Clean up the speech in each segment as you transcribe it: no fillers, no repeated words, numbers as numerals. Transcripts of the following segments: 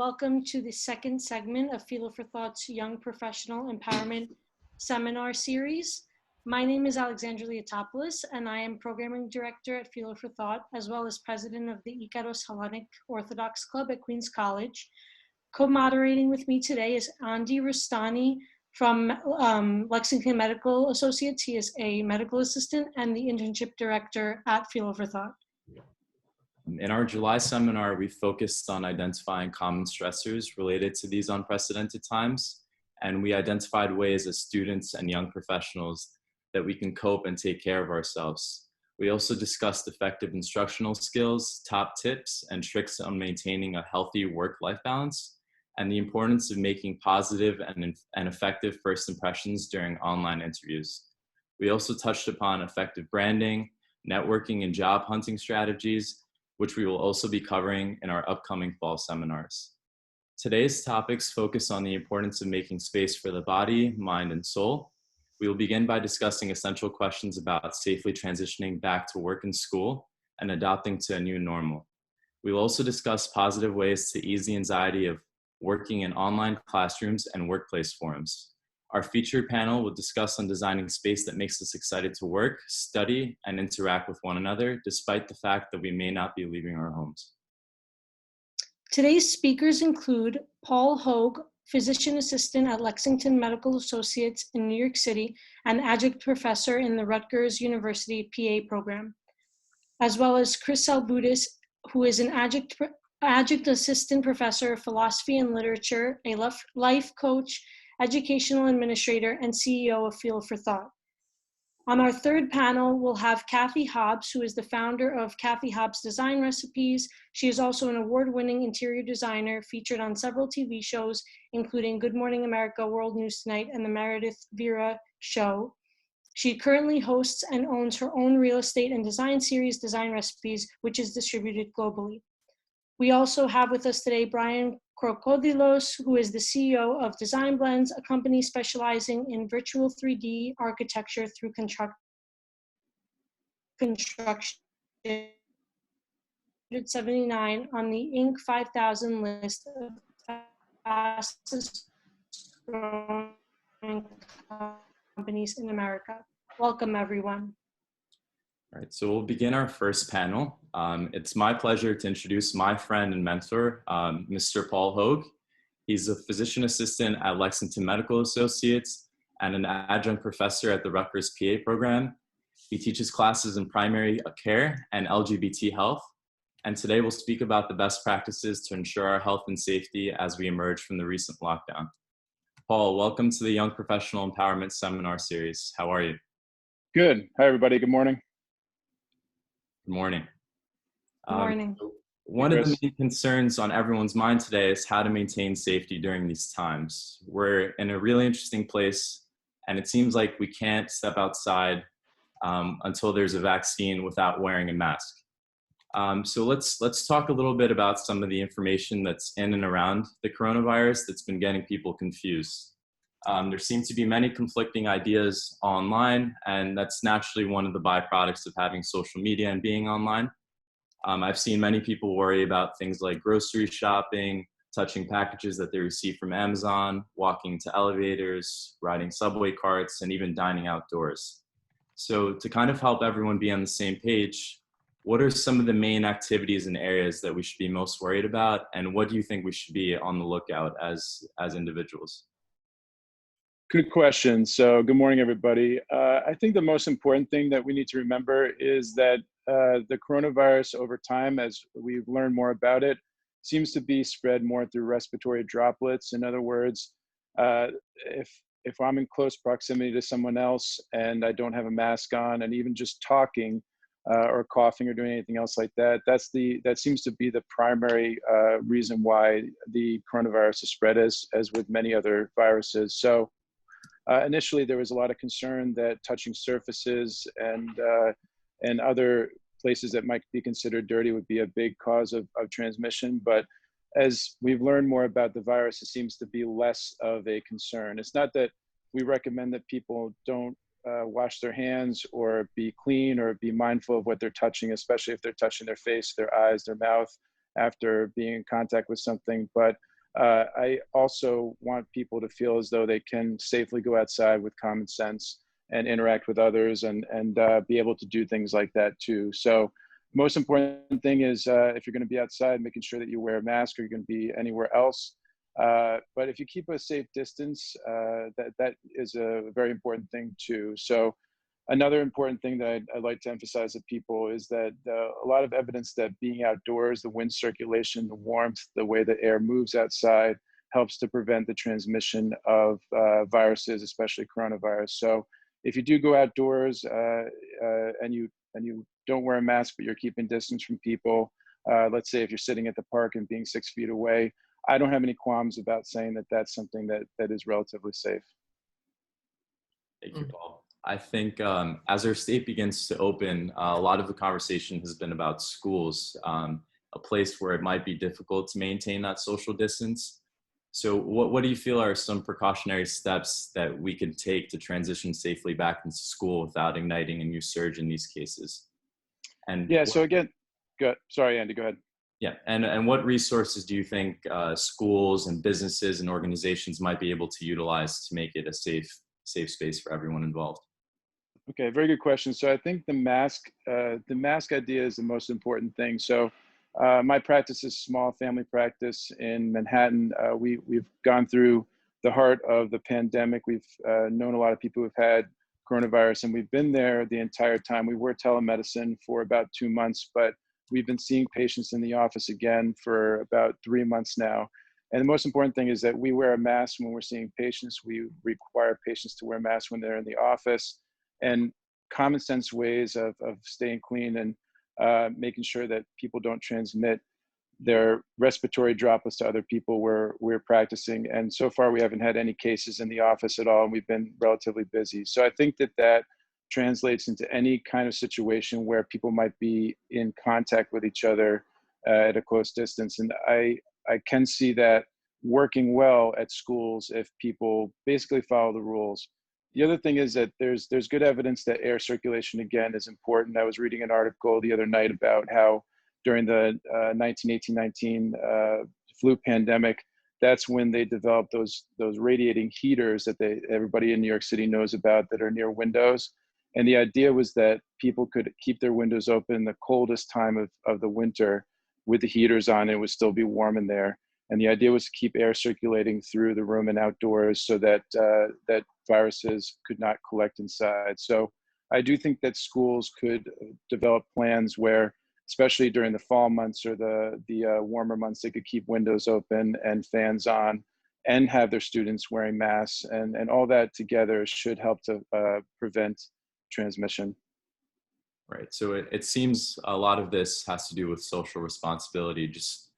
welcome to the second segment of Fuel for Thought's Young Professional Empowerment Seminar Series. My name is Alexandra Liotopoulos, and I am Programming Director at Fuel for Thought, as well as President of the Ikaros Hellenic Orthodox Club at Queens College. Co-moderating with me today is Andi Rustani from Lexington Medical Associates. He is a medical assistant and the internship director at Fuel for Thought. In our July seminar, we focused on identifying common stressors related to these unprecedented times, and we identified ways as students and young professionals that we can cope and take care of ourselves. We also discussed effective instructional skills, top tips, and tricks on maintaining a healthy work-life balance, and the importance of making positive and effective first impressions during online interviews. We also touched upon effective branding, networking, and job hunting strategies, which we will also be covering in our upcoming fall seminars. Today's topics focus on the importance of making space for the body, mind, and soul. We will begin by discussing essential questions about safely transitioning back to work and school and adapting to a new normal. We will also discuss positive ways to ease the anxiety of working in online classrooms and workplace forums. Our featured panel will discuss on designing space that makes us excited to work, study, and interact with one another, despite the fact that we may not be leaving our homes. Today's speakers include Paul Hogue, physician assistant at Lexington Medical Associates in New York City and adjunct professor in the Rutgers University PA program, as well as Chris Salboudis, who is an adjunct assistant professor of philosophy and literature, a life coach, educational administrator, and CEO of Fuel for Thought. On our third panel, we'll have Cathy Hobbs, who is the founder of Cathy Hobbs Design Recipes. She is also an award-winning interior designer featured on several TV shows, including Good Morning America, World News Tonight, and the Meredith Vieira Show. She currently hosts and owns her own real estate and design series, Design Recipes, which is distributed globally. We also have with us today Brian Corcodilos, who is the CEO of DesignBlendz, a company specializing in virtual 3D architecture through construction. 179 on the Inc. 5000 list of fastest growing companies in America. Welcome, everyone. All right, so we'll begin our first panel. It's my pleasure to introduce my friend and mentor, Mr. Paul Hogue. He's a physician assistant at Lexington Medical Associates and an adjunct professor at the Rutgers PA program. He teaches classes in primary care and LGBT health. And today we'll speak about the best practices to ensure our health and safety as we emerge from the recent lockdown. Paul, welcome to the Young Professional Empowerment Seminar Series. How are you? Good. Hi, everybody. Good morning. Good morning. Good morning. One of the main concerns on everyone's mind today is how to maintain safety during these times. We're in a really interesting place, and it seems like we can't step outside until there's a vaccine without wearing a mask. So let's talk a little bit about some of the information that's in and around the coronavirus that's been getting people confused. There seem to be many conflicting ideas online, and that's naturally one of the byproducts of having social media and being online. I've seen many people worry about things like grocery shopping, touching packages that they receive from Amazon, walking to elevators, riding subway carts, and even dining outdoors. So to kind of help everyone be on the same page, what are some of the main activities and areas that we should be most worried about, and what do you think we should be on the lookout as individuals? Good question. So good morning, everybody. I think the most important thing that we need to remember is that the coronavirus over time, as we've learned more about it, seems to be spread more through respiratory droplets. In other words, if I'm in close proximity to someone else and I don't have a mask on, and even just talking or coughing or doing anything else like that, that seems to be the primary reason why the coronavirus is spread, as with many other viruses. So initially, there was a lot of concern that touching surfaces and other places that might be considered dirty would be a big cause of transmission. But as we've learned more about the virus, it seems to be less of a concern. It's not that we recommend that people don't wash their hands or be clean or be mindful of what they're touching, especially if they're touching their face, their eyes, their mouth after being in contact with something. But I also want people to feel as though they can safely go outside with common sense and interact with others and be able to do things like that too. So most important thing is if you're going to be outside, making sure that you wear a mask, or you're going to be anywhere else. But if you keep a safe distance, that is a very important thing too. So another important thing that I'd like to emphasize to people is that a lot of evidence that being outdoors, the wind circulation, the warmth, the way the air moves outside helps to prevent the transmission of viruses, especially coronavirus. So if you do go outdoors and you don't wear a mask, but you're keeping distance from people, let's say if you're sitting at the park and being 6 feet away, I don't have any qualms about saying that that's something that is relatively safe. Thank you, Paul. I think as our state begins to open, a lot of the conversation has been about schools, a place where it might be difficult to maintain that social distance. So what do you feel are some precautionary steps that we could take to transition safely back into school without igniting a new surge in these cases? And yeah, so again, sorry, Andy, go ahead. Yeah, and what resources do you think schools and businesses and organizations might be able to utilize to make it a safe space for everyone involved? Okay, very good question. So I think the mask idea is the most important thing. So my practice is small family practice in Manhattan. We've gone through the heart of the pandemic. We've known a lot of people who've had coronavirus, and we've been there the entire time. We were telemedicine for about 2 months, but we've been seeing patients in the office again for about 3 months now. And the most important thing is that we wear a mask when we're seeing patients. We require patients to wear masks when they're in the office. And common sense ways of staying clean and making sure that people don't transmit their respiratory droplets to other people, we're practicing. And so far we haven't had any cases in the office at all, and we've been relatively busy. So I think that translates into any kind of situation where people might be in contact with each other at a close distance. And I can see that working well at schools if people basically follow the rules. The other thing is that there's good evidence that air circulation, again, is important. I was reading an article the other night about how during the 1918-19 flu pandemic, that's when they developed those radiating heaters that everybody in New York City knows about that are near windows. And the idea was that people could keep their windows open the coldest time of the winter with the heaters on, and it would still be warm in there. And the idea was to keep air circulating through the room and outdoors so that that viruses could not collect inside. So I do think that schools could develop plans where, especially during the fall months or the warmer months, they could keep windows open and fans on and have their students wearing masks. And all that together should help to prevent transmission. Right. So it seems a lot of this has to do with social responsibility, just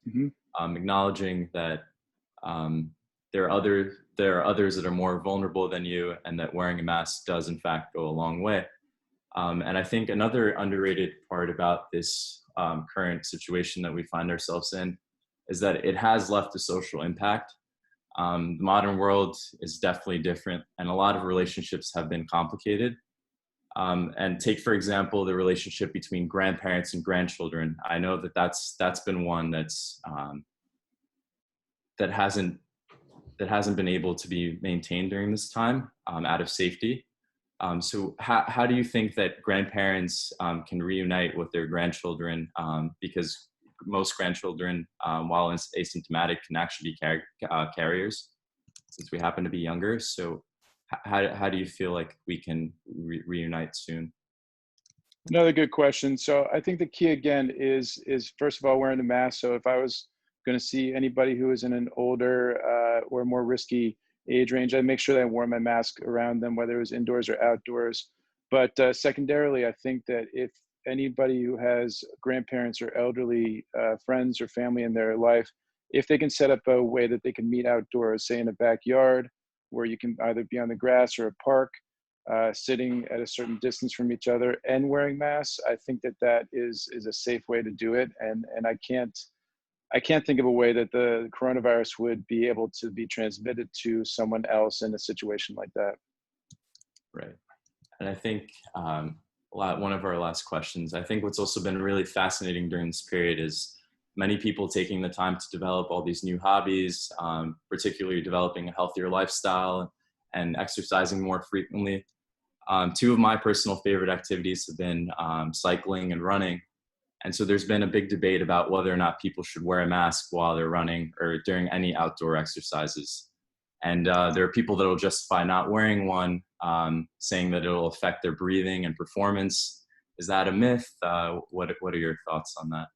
acknowledging that there are others that are more vulnerable than you, and that wearing a mask does in fact go a long way. And I think another underrated part about this current situation that we find ourselves in is that it has left a social impact. The modern world is definitely different, and a lot of relationships have been complicated. And take, for example, the relationship between grandparents and grandchildren. I know that that's been one that hasn't been able to be maintained during this time out of safety. So how do you think that grandparents can reunite with their grandchildren? Because most grandchildren, while asymptomatic, can actually be carriers, since we happen to be younger. So how do you feel like we can reunite soon? Another good question. So I think the key again is first of all wearing a mask. So if I was going to see anybody who is in an older or more risky age range, I'd make sure that I wore my mask around them, whether it was indoors or outdoors. But secondarily, I think that if anybody who has grandparents or elderly friends or family in their life, if they can set up a way that they can meet outdoors, say in a backyard, where you can either be on the grass or a park, sitting at a certain distance from each other and wearing masks, I think that is a safe way to do it. And I can't think of a way that the coronavirus would be able to be transmitted to someone else in a situation like that. Right. And I think one of our last questions, I think what's also been really fascinating during this period is many people taking the time to develop all these new hobbies, particularly developing a healthier lifestyle and exercising more frequently. Two of my personal favorite activities have been cycling and running. And so there's been a big debate about whether or not people should wear a mask while they're running or during any outdoor exercises. And there are people that will justify not wearing one, saying that it'll affect their breathing and performance. Is that a myth? What are your thoughts on that?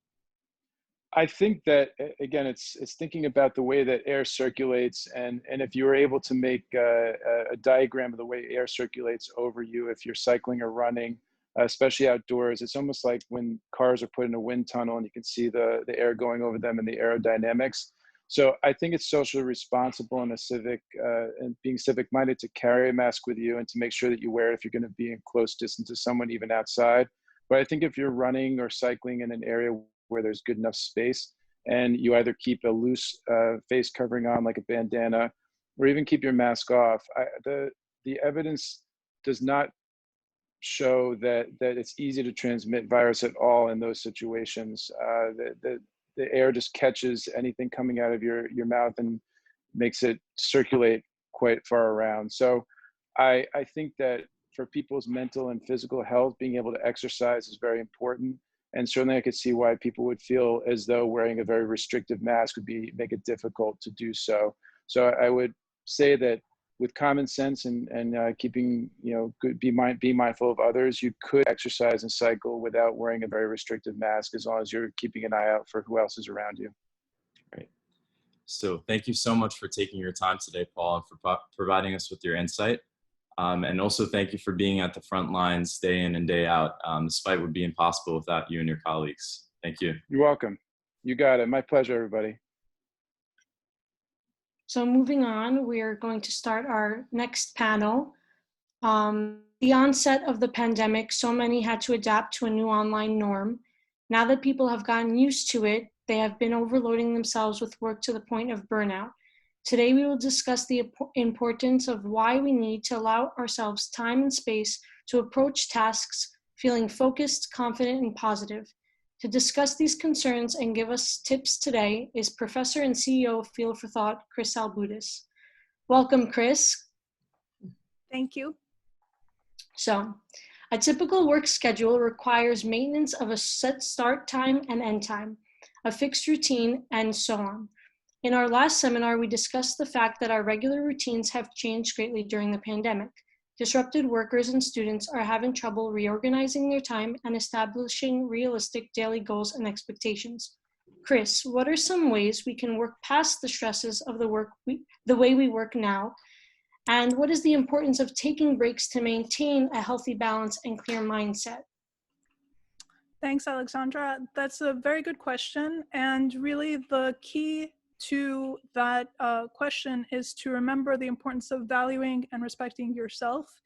I think that, again, it's thinking about the way that air circulates, and if you were able to make a diagram of the way air circulates over you, if you're cycling or running, especially outdoors, it's almost like when cars are put in a wind tunnel and you can see the air going over them and the aerodynamics. So I think it's socially responsible and and being civic-minded to carry a mask with you and to make sure that you wear it if you're going to be in close distance to someone, even outside. But I think if you're running or cycling in an area where there's good enough space, and you either keep a loose face covering on like a bandana, or even keep your mask off, the evidence does not show that it's easy to transmit virus at all in those situations. The air just catches anything coming out of your mouth and makes it circulate quite far around. So I think that for people's mental and physical health, being able to exercise is very important. And certainly I could see why people would feel as though wearing a very restrictive mask would make it difficult to do so. So I would say that with common sense and keeping, be mindful of others, you could exercise and cycle without wearing a very restrictive mask, as long as you're keeping an eye out for who else is around you. Great. So thank you so much for taking your time today, Paul, and for providing us with your insight. And also thank you for being at the front lines day in and day out. This fight would be impossible without you and your colleagues. Thank you. You're welcome. You got it. My pleasure, everybody. So moving on, we are going to start our next panel. The onset of the pandemic, so many had to adapt to a new online norm. Now that people have gotten used to it, they have been overloading themselves with work to the point of burnout. Today, we will discuss the importance of why we need to allow ourselves time and space to approach tasks feeling focused, confident, and positive. To discuss these concerns and give us tips today is Professor and CEO of Field for Thought, Chris Salboudis. Welcome, Chris. Thank you. So, a typical work schedule requires maintenance of a set start time and end time, a fixed routine, and so on. In our last seminar, we discussed the fact that our regular routines have changed greatly during the pandemic. Disrupted workers and students are having trouble reorganizing their time and establishing realistic daily goals and expectations. Chris, what are some ways we can work past the stresses of the way we work now? And what is the importance of taking breaks to maintain a healthy balance and clear mindset? Thanks, Alexandra. That's a very good question. And really the key to that question is to remember the importance of valuing and respecting yourself,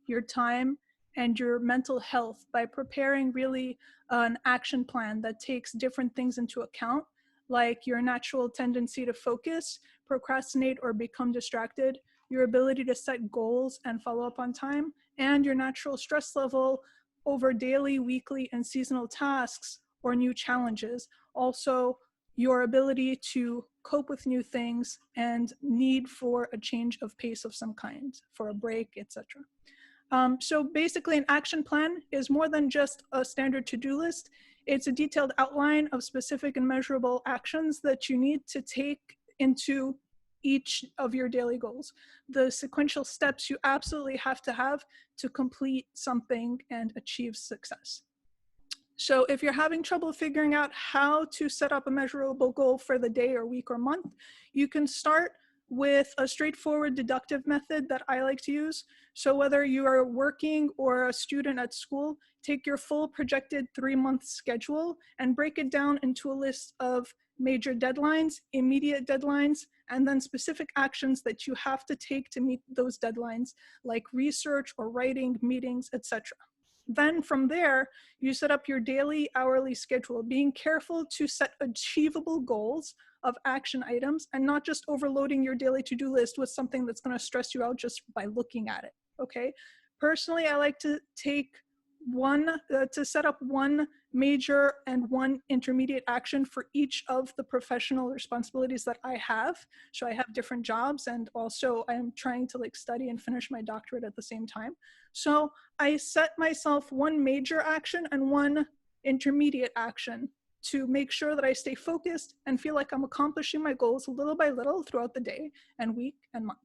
your time, and your mental health by preparing really an action plan that takes different things into account, like your natural tendency to focus, procrastinate, or become distracted, your ability to set goals and follow up on time, and your natural stress level over daily, weekly, and seasonal tasks or new challenges. Also, your ability to cope with new things and need for a change of pace of some kind, for a break, etc. So basically, an action plan is more than just a standard to-do list. It's a detailed outline of specific and measurable actions that you need to take into each of your daily goals. The sequential steps you absolutely have to complete something and achieve success. So if you're having trouble figuring out how to set up a measurable goal for the day or week or month, you can start with a straightforward deductive method that I like to use. So whether you are working or a student at school, take your full projected 3-month schedule and break it down into a list of major deadlines, immediate deadlines, and then specific actions that you have to take to meet those deadlines, like research or writing, meetings, etc. Then from there, you set up your daily, hourly schedule, being careful to set achievable goals of action items and not just overloading your daily to-do list with something that's going to stress you out just by looking at it, okay? Personally, I like to take to set up one major and one intermediate action for each of the professional responsibilities that I have. So I have different jobs, and also I'm trying to like study and finish my doctorate at the same time. So I set myself one major action and one intermediate action to make sure that I stay focused and feel like I'm accomplishing my goals little by little throughout the day and week and month.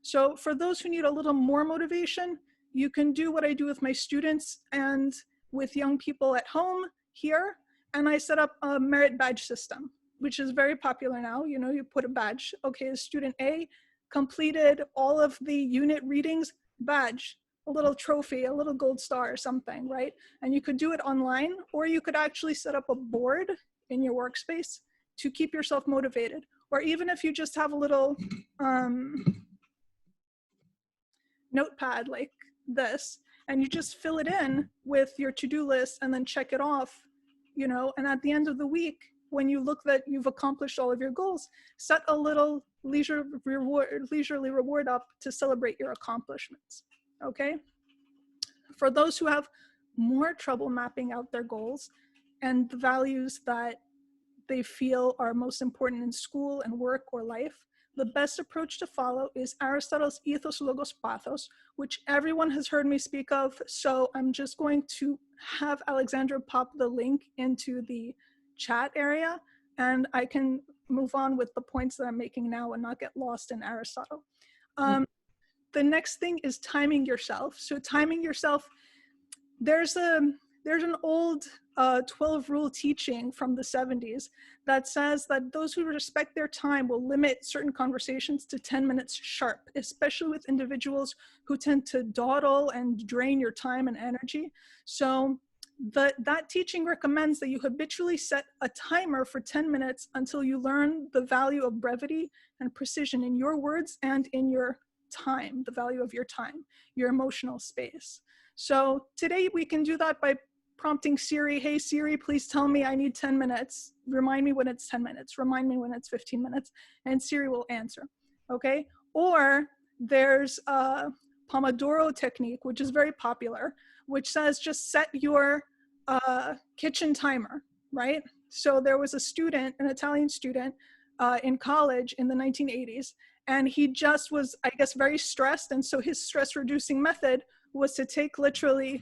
So for those who need a little more motivation, you can do what I do with my students and with young people at home here. And I set up a merit badge system, which is very popular now. You know, you put a badge. Okay, student A completed all of the unit readings, badge, a little trophy, a little gold star or something, right? And you could do it online, or you could actually set up a board in your workspace to keep yourself motivated. Or even if you just have a little notepad like this, and you just fill it in with your to-do list and then check it off, you know, and at the end of the week, when you look that you've accomplished all of your goals, set a little leisurely reward up to celebrate your accomplishments, okay? For those who have more trouble mapping out their goals and the values that they feel are most important in school and work or life, the best approach to follow is Aristotle's ethos, logos, pathos, which everyone has heard me speak of. So I'm just going to have Alexandra pop the link into the chat area, and I can move on with the points that I'm making now and not get lost in Aristotle. The next thing is timing yourself. So timing yourself, there's an old 12 rule teaching from the 70s that says that those who respect their time will limit certain conversations to 10 minutes sharp, especially with individuals who tend to dawdle and drain your time and energy. So that teaching recommends that you habitually set a timer for 10 minutes until you learn the value of brevity and precision in your words and in your time, the value of your time, your emotional space. So today we can do that by prompting Siri, hey Siri, please tell me I need 10 minutes. Remind me when it's 10 minutes. Remind me when it's 15 minutes. And Siri will answer, okay? Or there's a Pomodoro technique, which is very popular, which says just set your kitchen timer, right? So there was a student, an Italian student in college in the 1980s, and he just was, I guess, very stressed. And so his stress reducing method was to take literally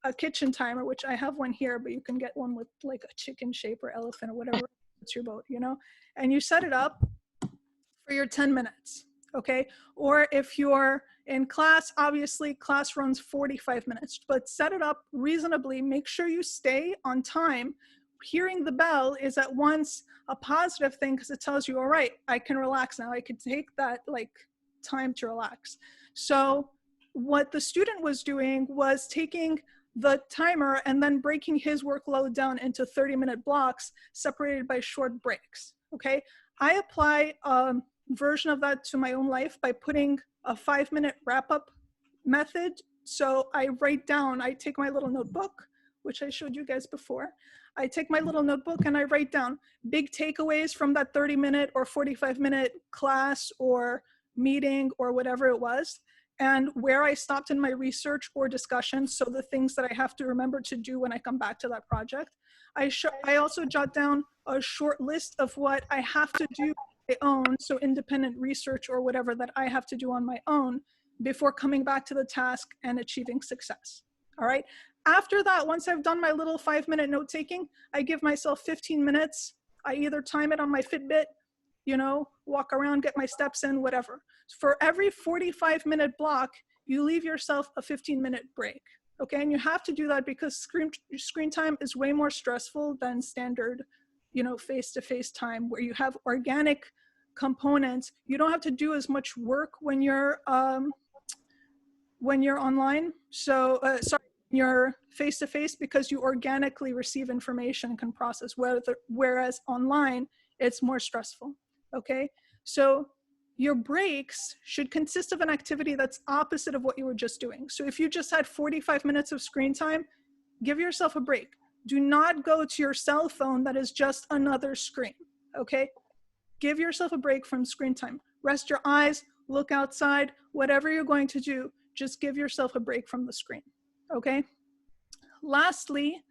a kitchen timer, which I have one here, but you can get one with like a chicken shape or elephant or whatever it's your boat, you know, and you set it up for your 10 minutes, okay? Or if you're in class, obviously class runs 45 minutes, but set it up reasonably, make sure you stay on time. Hearing the bell is at once a positive thing because it tells you, all right, I can relax now. I can take that like time to relax. So what the student was doing was taking the timer and then breaking his workload down into 30-minute blocks separated by short breaks, okay? I apply a version of that to my own life by putting a 5-minute wrap-up method. So I write down, I take my little notebook, which I showed you guys before. I take my little notebook and I write down big takeaways from that 30-minute or 45-minute class or meeting or whatever it was, and where I stopped in my research or discussion, so the things that I have to remember to do when I come back to that project. I also jot down a short list of what I have to do on my own, so independent research or whatever that I have to do on my own before coming back to the task and achieving success, all right? After that, once I've done my little 5-minute note-taking, I give myself 15 minutes. I either time it on my Fitbit, you know, walk around, get my steps in, whatever. For every 45-minute block, you leave yourself a 15-minute break, okay? And you have to do that because screen time is way more stressful than standard, you know, face-to-face time where you have organic components. You don't have to do as much work when you're online. So, you're face-to-face because you organically receive information and can process, whereas online, it's more stressful, okay? So your breaks should consist of an activity that's opposite of what you were just doing. So if you just had 45 minutes of screen time, give yourself a break. Do not go to your cell phone that is just another screen, okay? Give yourself a break from screen time. Rest your eyes, look outside, whatever you're going to do, just give yourself a break from the screen, okay? Lastly,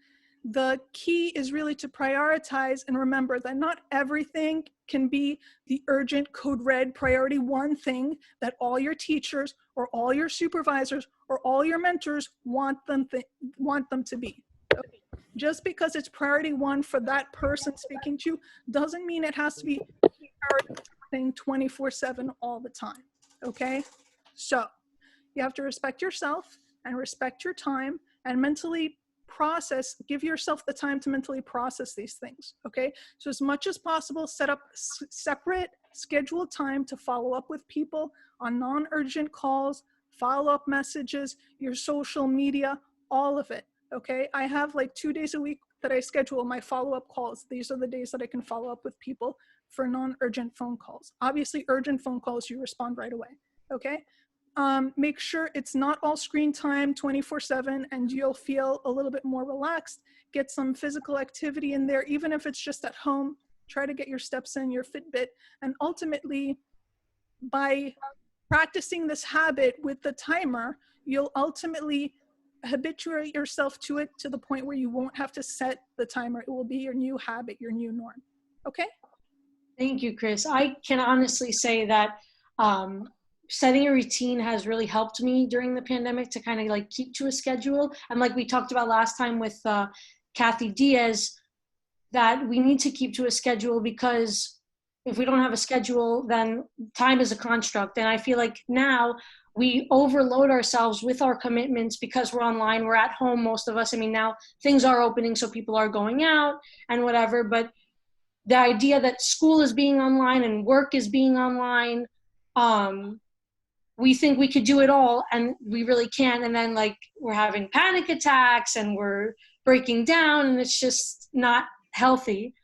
the key is really to prioritize and remember that not everything can be the urgent code red priority one thing that all your teachers or all your supervisors or all your mentors want them to be. Okay? Just because it's priority one for that person speaking to you doesn't mean it has to be priority thing 24/7 all the time. Okay? So you have to respect yourself and respect your time and mentally give yourself the time to mentally process these things, okay? So as much as possible, set up separate scheduled time to follow up with people on non-urgent calls, follow-up messages, your social media, all of it, okay? I have like 2 days a week that I schedule my follow-up calls. These are the days that I can follow up with people for non-urgent phone calls. Obviously, urgent phone calls, you respond right away, okay? Make sure it's not all screen time 24/7 and you'll feel a little bit more relaxed. Get some physical activity in there, even if it's just at home. Try to get your steps in, your Fitbit. And ultimately, by practicing this habit with the timer, you'll ultimately habituate yourself to it to the point where you won't have to set the timer. It will be your new habit, your new norm. Okay? Thank you, Chris. I can honestly say that setting a routine has really helped me during the pandemic to kind of like keep to a schedule. And like we talked about last time with Cathy Diaz, that we need to keep to a schedule, because if we don't have a schedule, then time is a construct. And I feel like now we overload ourselves with our commitments because we're online, we're at home, most of us. I mean, now things are opening, so people are going out and whatever, but the idea that school is being online and work is being online, we think we could do it all, and we really can't. And then like we're having panic attacks and we're breaking down, and it's just not healthy.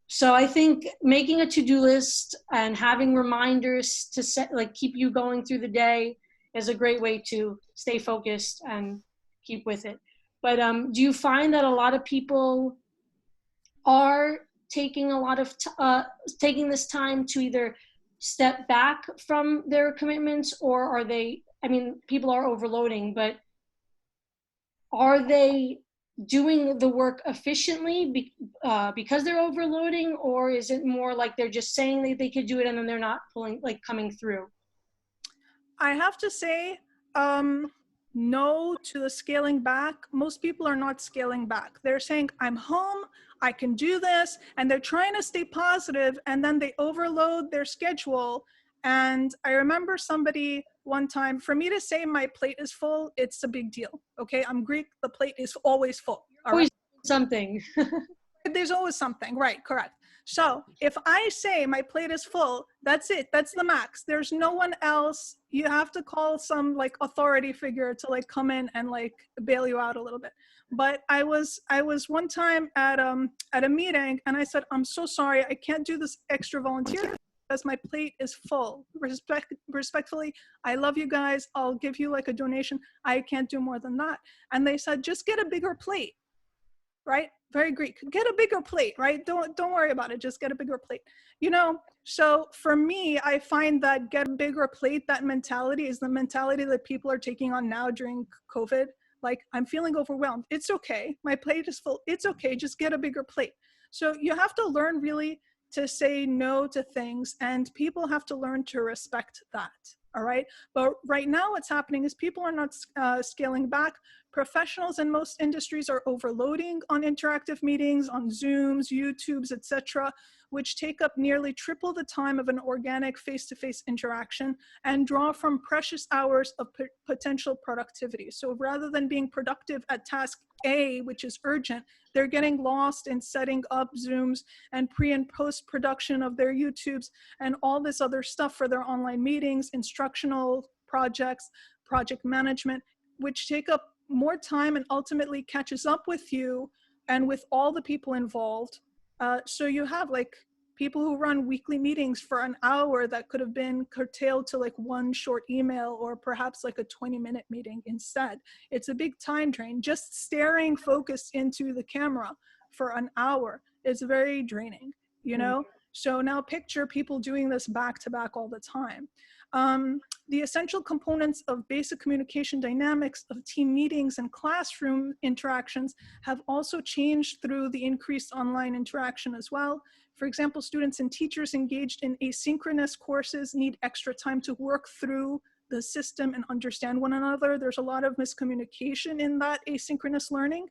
So I think making a to-do list and having reminders to set, like keep you going through the day is a great way to stay focused and keep with it. But do you find that a lot of people are taking a lot of taking this time to either step back from their commitments, or are they, I mean, people are overloading, but are they doing the work efficiently because they're overloading, or is it more like they're just saying that they could do it and then they're not coming through? I have to say, no to the scaling back. Most people are not scaling back. They're saying, I'm home, I can do this, and they're trying to stay positive, and then they overload their schedule. And I remember somebody one time, for me to say my plate is full, it's a big deal, okay? I'm Greek, the plate is always full. Always something. There's always something, right, correct. So if I say my plate is full, that's it, that's the max. There's no one else. You have to call some like authority figure to like come in and like bail you out a little bit. But I was one time at a meeting, and I said, I'm so sorry, I can't do this extra volunteer because my plate is full. Respectfully, I love you guys, I'll give you like a donation, I can't do more than that. And they said, just get a bigger plate. Right? Very Greek. Get a bigger plate, right? Don't worry about it. Just get a bigger plate. You know, so for me, I find that get a bigger plate, that mentality is the mentality that people are taking on now during COVID. Like, I'm feeling overwhelmed. It's okay. My plate is full. It's okay. Just get a bigger plate. So you have to learn really to say no to things, and people have to learn to respect that. All right. But right now what's happening is people are not scaling back. Professionals in most industries are overloading on interactive meetings, on Zooms, YouTubes, etc., which take up nearly triple the time of an organic face-to-face interaction and draw from precious hours of potential productivity. So rather than being productive at task A, which is urgent, they're getting lost in setting up Zooms and pre and post production of their YouTubes and all this other stuff for their online meetings, instructional projects, project management, which take up more time and ultimately catches up with you and with all the people involved. So you have like people who run weekly meetings for an hour that could have been curtailed to like one short email or perhaps like a 20-minute meeting instead. It's a big time drain. Just staring focused into the camera for an hour is very draining, you know? So now picture people doing this back to back all the time. The essential components of basic communication dynamics of team meetings and classroom interactions have also changed through the increased online interaction as well. For example, students and teachers engaged in asynchronous courses need extra time to work through the system and understand one another. There's a lot of miscommunication in that asynchronous learning.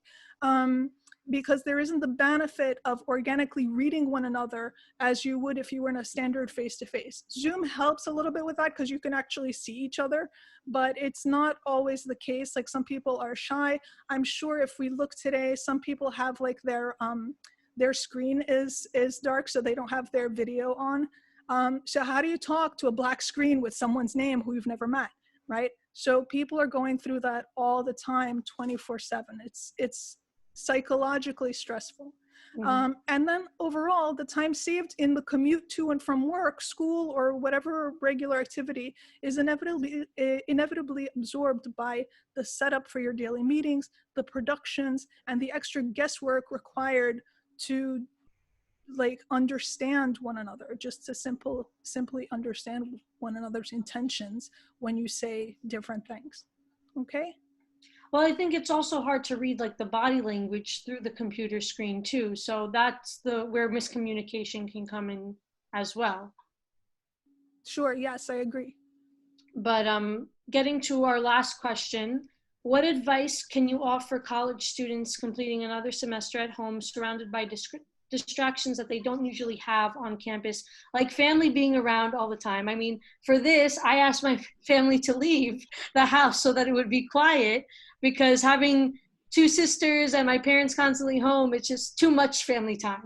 Because there isn't the benefit of organically reading one another as you would if you were in a standard face-to-face. Zoom helps a little bit with that because you can actually see each other, but it's not always the case. Like some people are shy. I'm sure if we look today, some people have like their screen is dark so they don't have their video on. So how do you talk to a black screen with someone's name who you've never met, right? So people are going through that all the time, 24/7. It's psychologically stressful. And then overall, the time saved in the commute to and from work, school, or whatever regular activity is inevitably absorbed by the setup for your daily meetings, the productions, and the extra guesswork required to like understand one another, just to simply understand one another's intentions when you say different things. Okay? Well, I think it's also hard to read like the body language through the computer screen too. So that's where miscommunication can come in as well. Sure, yes, I agree. But getting to our last question, what advice can you offer college students completing another semester at home surrounded by distractions that they don't usually have on campus, like family being around all the time? I mean, for this, I asked my family to leave the house so that it would be quiet, because having two sisters and my parents constantly home, it's just too much family time.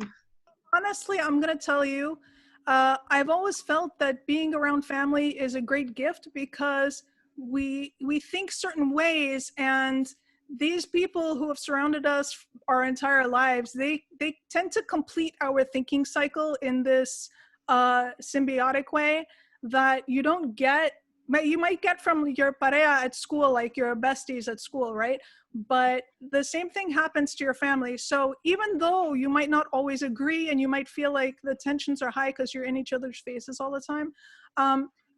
Honestly, I'm going to tell you, I've always felt that being around family is a great gift because we think certain ways, and these people who have surrounded us our entire lives, they tend to complete our thinking cycle in this symbiotic way that you don't get. You might get from your pareja at school, like your besties at school, right? But the same thing happens to your family. So even though you might not always agree and you might feel like the tensions are high because you're in each other's faces all the time,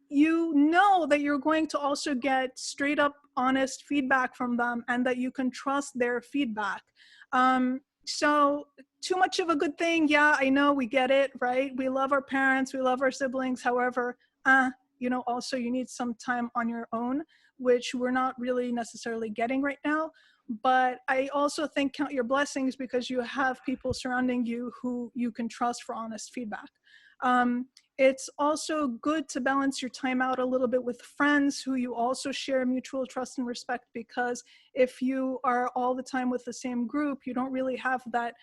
you know that you're going to also get straight up honest feedback from them and that you can trust their feedback. So too much of a good thing, yeah, I know, we get it, right? We love our parents, we love our siblings. However, you know, also you need some time on your own, which we're not really necessarily getting right now. But I also think count your blessings because you have people surrounding you who you can trust for honest feedback. It's also good to balance your time out a little bit with friends who you also share mutual trust and respect, because if you are all the time with the same group, you don't really have that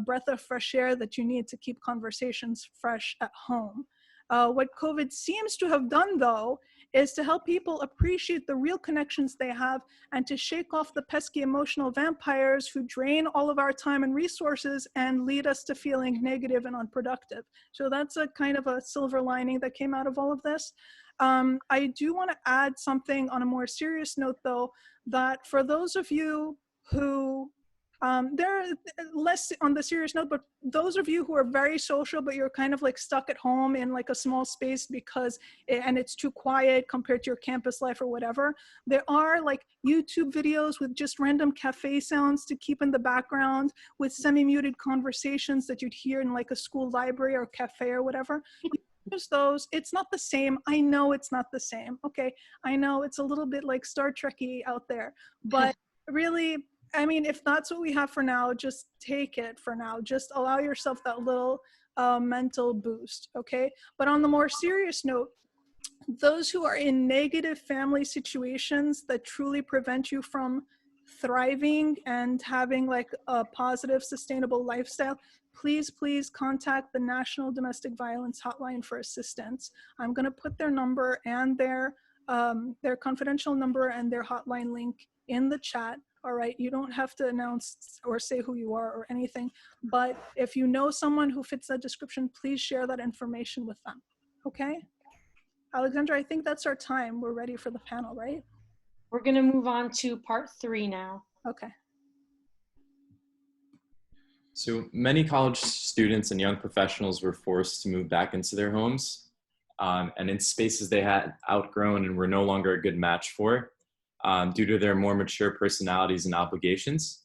breath of fresh air that you need to keep conversations fresh at home. What COVID seems to have done, though, is to help people appreciate the real connections they have and to shake off the pesky emotional vampires who drain all of our time and resources and lead us to feeling negative and unproductive. So that's a kind of a silver lining that came out of all of this. I do want to add something on a more serious note, though, that for those of you who they're less on the serious note, but those of you who are very social, but you're kind of like stuck at home in like a small space because, and it's too quiet compared to your campus life or whatever, there are like YouTube videos with just random cafe sounds to keep in the background with semi-muted conversations that you'd hear in like a school library or cafe or whatever. Use those. It's not the same. I know it's not the same. Okay. I know it's a little bit like Star Trek-y out there, but really, I mean, if that's what we have for now, just take it for now. Just allow yourself that little mental boost, okay? But on the more serious note, those who are in negative family situations that truly prevent you from thriving and having like a positive, sustainable lifestyle, please contact the National Domestic Violence Hotline for assistance. I'm gonna put their number and their confidential number and their hotline link in the chat. All right, you don't have to announce or say who you are or anything, but if you know someone who fits that description, please share that information with them, okay? Alexandra, I think that's our time. We're ready for the panel, right? We're gonna move on to part 3 now. Okay. So many college students and young professionals were forced to move back into their homes. and in spaces they had outgrown and were no longer a good match for due to their more mature personalities and obligations.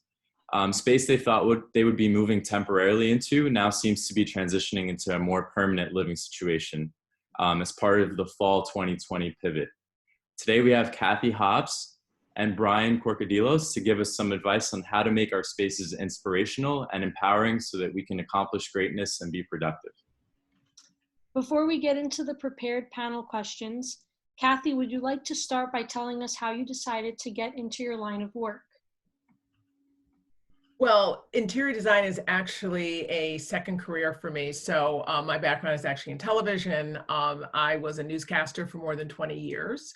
Space they thought they would be moving temporarily into now seems to be transitioning into a more permanent living situation as part of the fall 2020 pivot. Today we have Cathy Hobbs and Brian Corcodilos to give us some advice on how to make our spaces inspirational and empowering so that we can accomplish greatness and be productive. Before we get into the prepared panel questions, Cathy, would you like to start by telling us how you decided to get into your line of work? Well, interior design is actually a second career for me. So my background is actually in television. I was a newscaster for more than 20 years.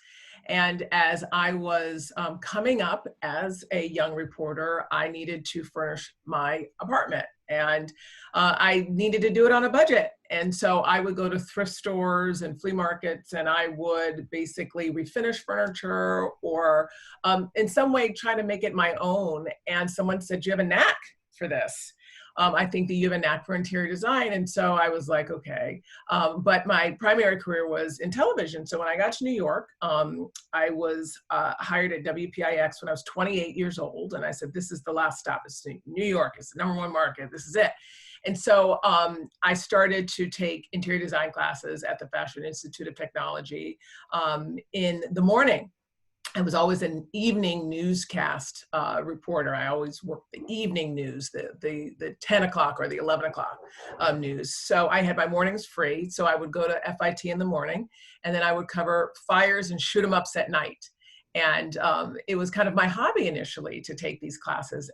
And as I was coming up as a young reporter, I needed to furnish my apartment. And I needed to do it on a budget. And so I would go to thrift stores and flea markets, and I would basically refinish furniture or in some way try to make it my own. And someone said, "You have a knack for this. I think that you have a knack for interior design." And so I was like, okay. But my primary career was in television. So when I got to New York, I was hired at WPIX when I was 28 years old. And I said, this is the last stop. It's New York. It's the #1 market. This is it. And so I started to take interior design classes at the Fashion Institute of Technology in the morning. I was always an evening newscast reporter. I always worked the evening news, the 10 o'clock or the 11 o'clock news. So I had my mornings free. So I would go to FIT in the morning, and then I would cover fires and shoot 'em ups at night. And it was kind of my hobby initially to take these classes,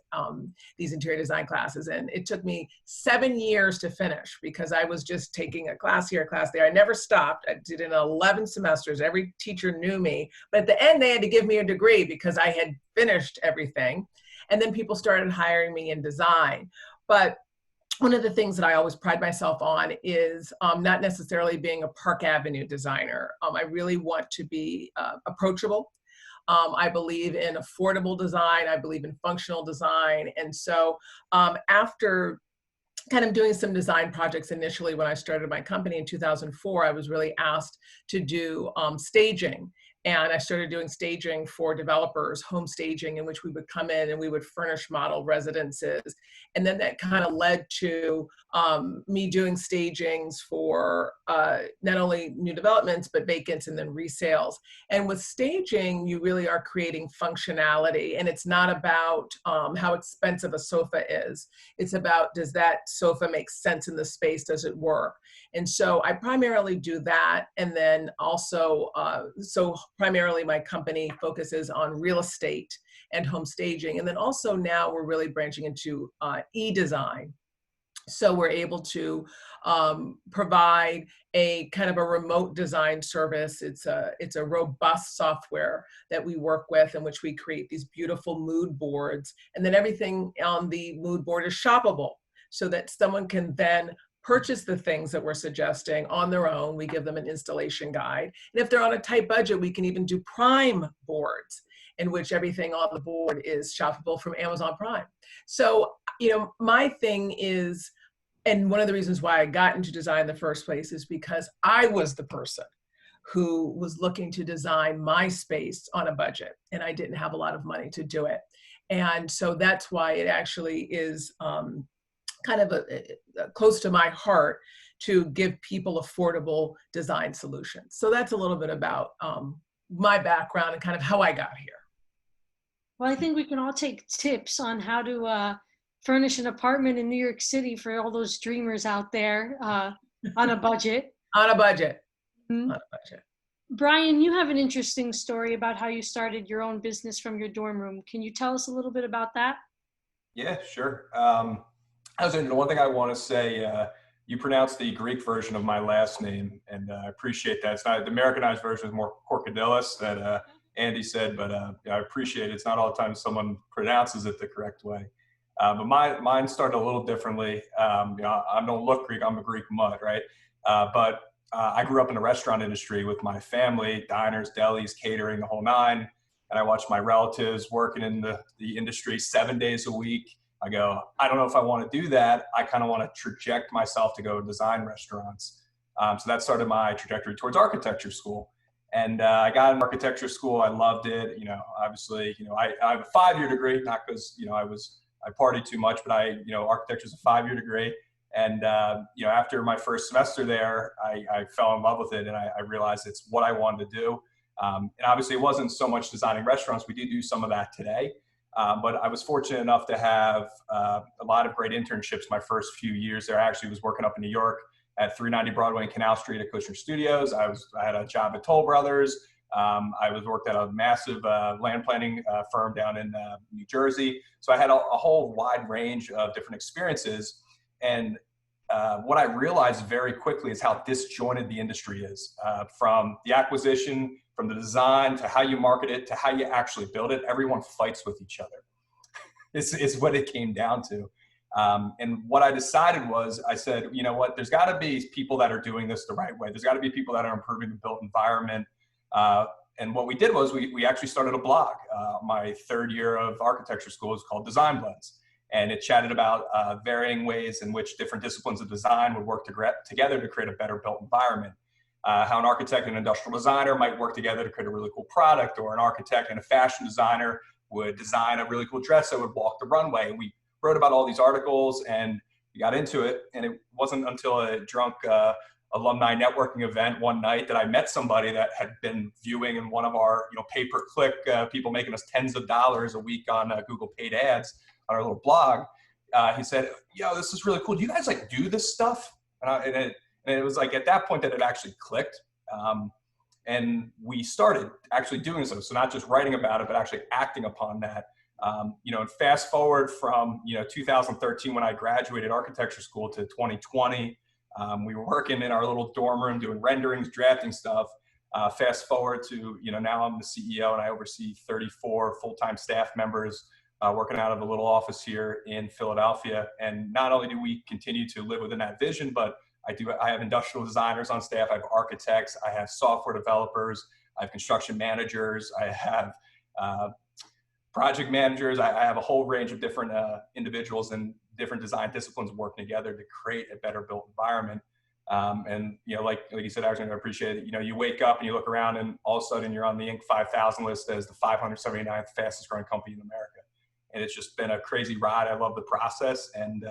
these interior design classes. And it took me 7 years to finish because I was just taking a class here, a class there. I never stopped. I did it in 11 semesters. Every teacher knew me. But at the end, they had to give me a degree because I had finished everything. And then people started hiring me in design. But one of the things that I always pride myself on is not necessarily being a Park Avenue designer. I really want to be approachable. I believe in affordable design. I believe in functional design. And so after kind of doing some design projects initially when I started my company in 2004, I was really asked to do staging. And I started doing staging for developers, home staging, in which we would come in and we would furnish model residences. And then that kind of led to me doing stagings for not only new developments, but vacants and then resales. And with staging, you really are creating functionality. And it's not about how expensive a sofa is. It's about, does that sofa make sense in the space? Does it work? And so I primarily do that. And then also, so primarily my company focuses on real estate and home staging. And then also now we're really branching into e-design. So we're able to provide a kind of a remote design service. It's a robust software that we work with in which we create these beautiful mood boards. And then everything on the mood board is shoppable so that someone can then purchase the things that we're suggesting on their own. We give them an installation guide. And if they're on a tight budget, we can even do Prime boards in which everything on the board is shoppable from Amazon Prime. So, you know, my thing is, and one of the reasons why I got into design in the first place is because I was the person who was looking to design my space on a budget, and I didn't have a lot of money to do it. And so that's why it actually is kind of close to my heart to give people affordable design solutions. So that's a little bit about my background and kind of how I got here. Well, I think we can all take tips on how to furnish an apartment in New York City for all those dreamers out there on a budget. On a budget. Mm-hmm. On a budget. Brian, you have an interesting story about how you started your own business from your dorm room. Can you tell us a little bit about that? Yeah, sure. The one thing I want to say, you pronounced the Greek version of my last name, and I appreciate that. It's not the Americanized version is more Corcodilos that Andi said, but I appreciate it. It's not all the time someone pronounces it the correct way. But mine started a little differently. You know, I don't look Greek. I'm a Greek mud, right? But I grew up in the restaurant industry with my family, diners, delis, catering, the whole nine. And I watched my relatives working in the industry 7 days a week. I go, I don't know if I want to do that. I kind of want to traject myself to go design restaurants. So that started my trajectory towards architecture school. And I got in architecture school. I loved it. You know, obviously, you know, I have a 5-year degree, not because, you know, I partied too much, but you know, architecture is a 5-year degree. And, you know, after my first semester there, I fell in love with it, and I realized it's what I wanted to do. And obviously it wasn't so much designing restaurants. We do some of that today. But I was fortunate enough to have a lot of great internships my first few years there. I actually was working up in New York at 390 Broadway and Canal Street at Kushner Studios. I had a job at Toll Brothers. I worked at a massive land planning firm down in New Jersey. So I had a whole wide range of different experiences. And what I realized very quickly is how disjointed the industry is, from the acquisition, from the design, to how you market it, to how you actually build it. Everyone fights with each other. It's what it came down to. And what I decided was, I said, you know what, there's got to be people that are doing this the right way. There's got to be people that are improving the built environment. And what we did was we actually started a blog. My 3rd year of architecture school is called DesignBlendz. And it chatted about varying ways in which different disciplines of design would work together to create a better built environment. How an architect and an industrial designer might work together to create a really cool product, or an architect and a fashion designer would design a really cool dress that would walk the runway. And we wrote about all these articles, and we got into it. And it wasn't until a drunk alumni networking event one night that I met somebody that had been viewing in one of our, you know, pay-per-click people making us tens of dollars a week on Google paid ads on our little blog. He said, yo, this is really cool. Do you guys like do this stuff? And it was like at that point that it actually clicked. And we started actually doing so. So not just writing about it, but actually acting upon that. You know, and fast forward from, you know, 2013 when I graduated architecture school to 2020, we were working in our little dorm room doing renderings, drafting stuff. Fast forward to, you know, now I'm the CEO and I oversee 34 full-time staff members working out of a little office here in Philadelphia. And not only do we continue to live within that vision, but I have industrial designers on staff, I have architects, I have software developers, I have construction managers, I have project managers. I have a whole range of different individuals and different design disciplines working together to create a better built environment. And, you know, like you said, Alexandra, I appreciate it. You know, you wake up and you look around and all of a sudden you're on the Inc. 5000 list as the 579th fastest growing company in America. And it's just been a crazy ride. I love the process. And,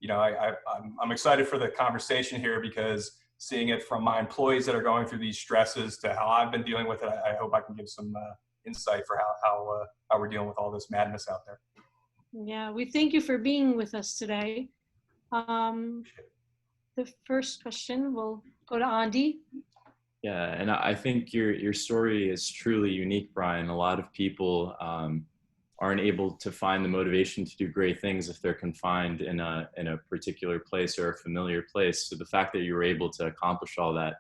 you know, I'm excited for the conversation here, because seeing it from my employees that are going through these stresses to how I've been dealing with it, I hope I can give some insight for how we're dealing with all this madness out there. Yeah, we thank you for being with us today. The first question will go to Andi. Yeah, and I think your story is truly unique, Brian. A lot of people aren't able to find the motivation to do great things if they're confined in a particular place or a familiar place. So the fact that you were able to accomplish all that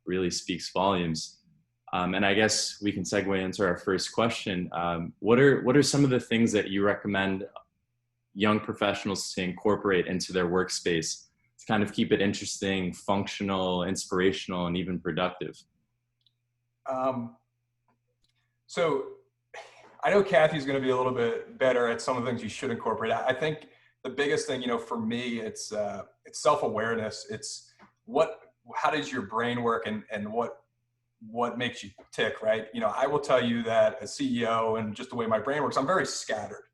really speaks volumes. And I guess we can segue into our first question. What are some of the things that you recommend young professionals to incorporate into their workspace to kind of keep it interesting, functional, inspirational, and even productive? So I know Cathy's going to be a little bit better at some of the things you should incorporate. I think the biggest thing, you know, for me, it's self-awareness. It's how does your brain work, and what makes you tick, right? You know, I will tell you that as CEO and just the way my brain works, I'm very scattered.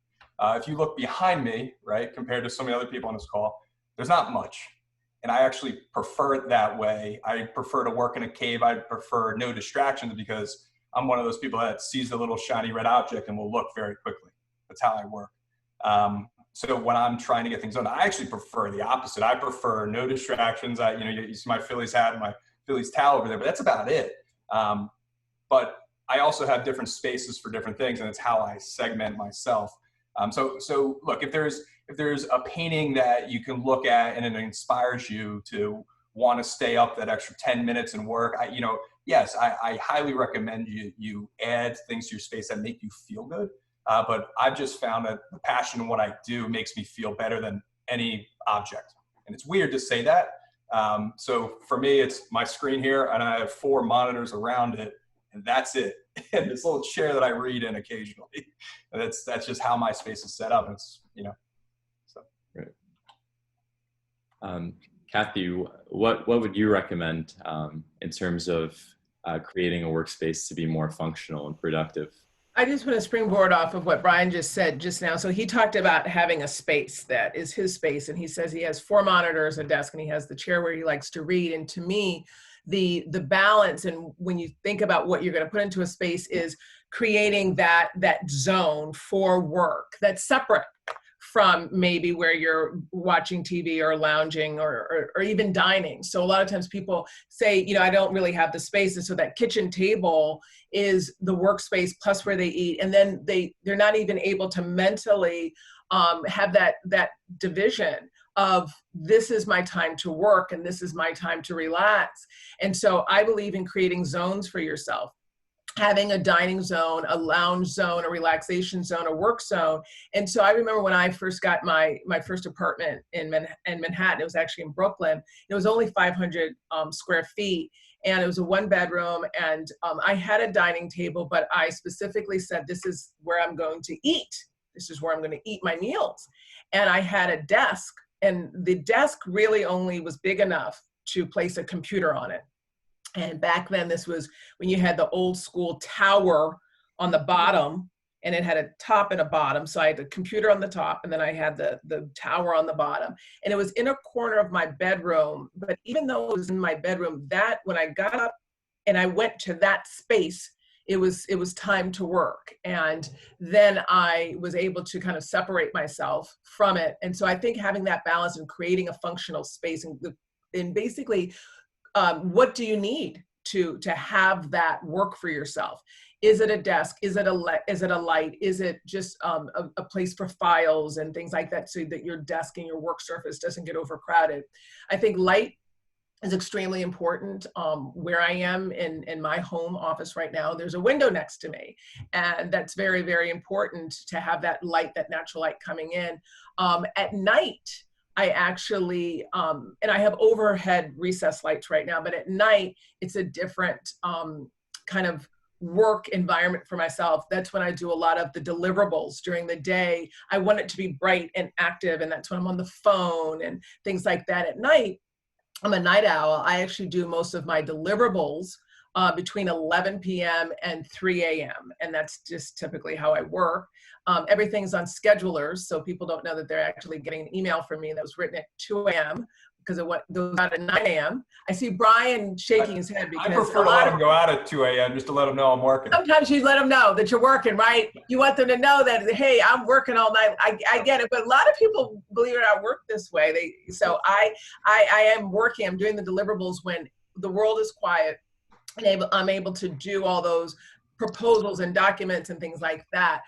If you look behind me, right, compared to so many other people on this call, there's not much. And I actually prefer it that way. I prefer to work in a cave. I prefer no distractions, because I'm one of those people that sees the little shiny red object and will look very quickly. That's how I work. So when I'm trying to get things done, I actually prefer the opposite. I prefer no distractions. You know, you see my Phillies hat and my Phillies towel over there, but that's about it. But I also have different spaces for different things, and it's how I segment myself. So look, if there's a painting that you can look at and it inspires you to want to stay up that extra 10 minutes and work, yes, I highly recommend you add things to your space that make you feel good. But I've just found that the passion in what I do makes me feel better than any object. And it's weird to say that. So for me, it's my screen here, and I have 4 monitors around it, and that's it. And this little chair that I read in occasionally. And that's just how my space is set up. It's, you know, so. Right. Cathy, what would you recommend in terms of creating a workspace to be more functional and productive? I just want to springboard off of what Brian just said just now. So he talked about having a space that is his space, and he says he has 4 monitors, a desk, and he has the chair where he likes to read. And to me, the balance, and when you think about what you're going to put into a space, is creating that zone for work that's separate from maybe where you're watching TV or lounging or even dining. So a lot of times people say, you know, I don't really have the space. And so that kitchen table is the workspace plus where they eat. And then they're not even able to mentally have that division of this is my time to work and this is my time to relax. And so I believe in creating zones for yourself. Having a dining zone, a lounge zone, a relaxation zone, a work zone. And so I remember when I first got my first apartment in Manhattan, it was actually in Brooklyn. It was only 500 square feet, and it was a 1-bedroom. And I had a dining table, but I specifically said, this is where I'm going to eat. This is where I'm going to eat my meals. And I had a desk, and the desk really only was big enough to place a computer on it. And back then, this was when you had the old school tower on the bottom, and it had a top and a bottom. So I had the computer on the top, and then I had the tower on the bottom. And it was in a corner of my bedroom. But even though it was in my bedroom, that when I got up and I went to that space, it was time to work. And then I was able to kind of separate myself from it. And so I think having that balance and creating a functional space and basically, what do you need to have that work for yourself? Is it a desk? Is it a light? Is it just a place for files and things like that, so that your desk and your work surface doesn't get overcrowded? I think light is extremely important. Where I am in my home office right now, there's a window next to me, and that's very, very important to have that light, that natural light coming in. At night, I actually, and I have overhead recess lights right now, but at night, it's a different kind of work environment for myself. That's when I do a lot of the deliverables. During the day, I want it to be bright and active, and that's when I'm on the phone and things like that. At night, I'm a night owl. I actually do most of my deliverables between 11 p.m. and 3 a.m. And that's just typically how I work. Everything's on schedulers, so people don't know that they're actually getting an email from me that was written at 2 a.m. because it goes out at 9 a.m. I see Brian shaking his head because I prefer to let them go out at 2 a.m. just to let them know I'm working. Sometimes you let them know that you're working, right? You want them to know that, hey, I'm working all night. I get it, but a lot of people, believe it or not, work this way. So I am working. I'm doing the deliverables when the world is quiet, and I'm able to do all those proposals and documents and things like that.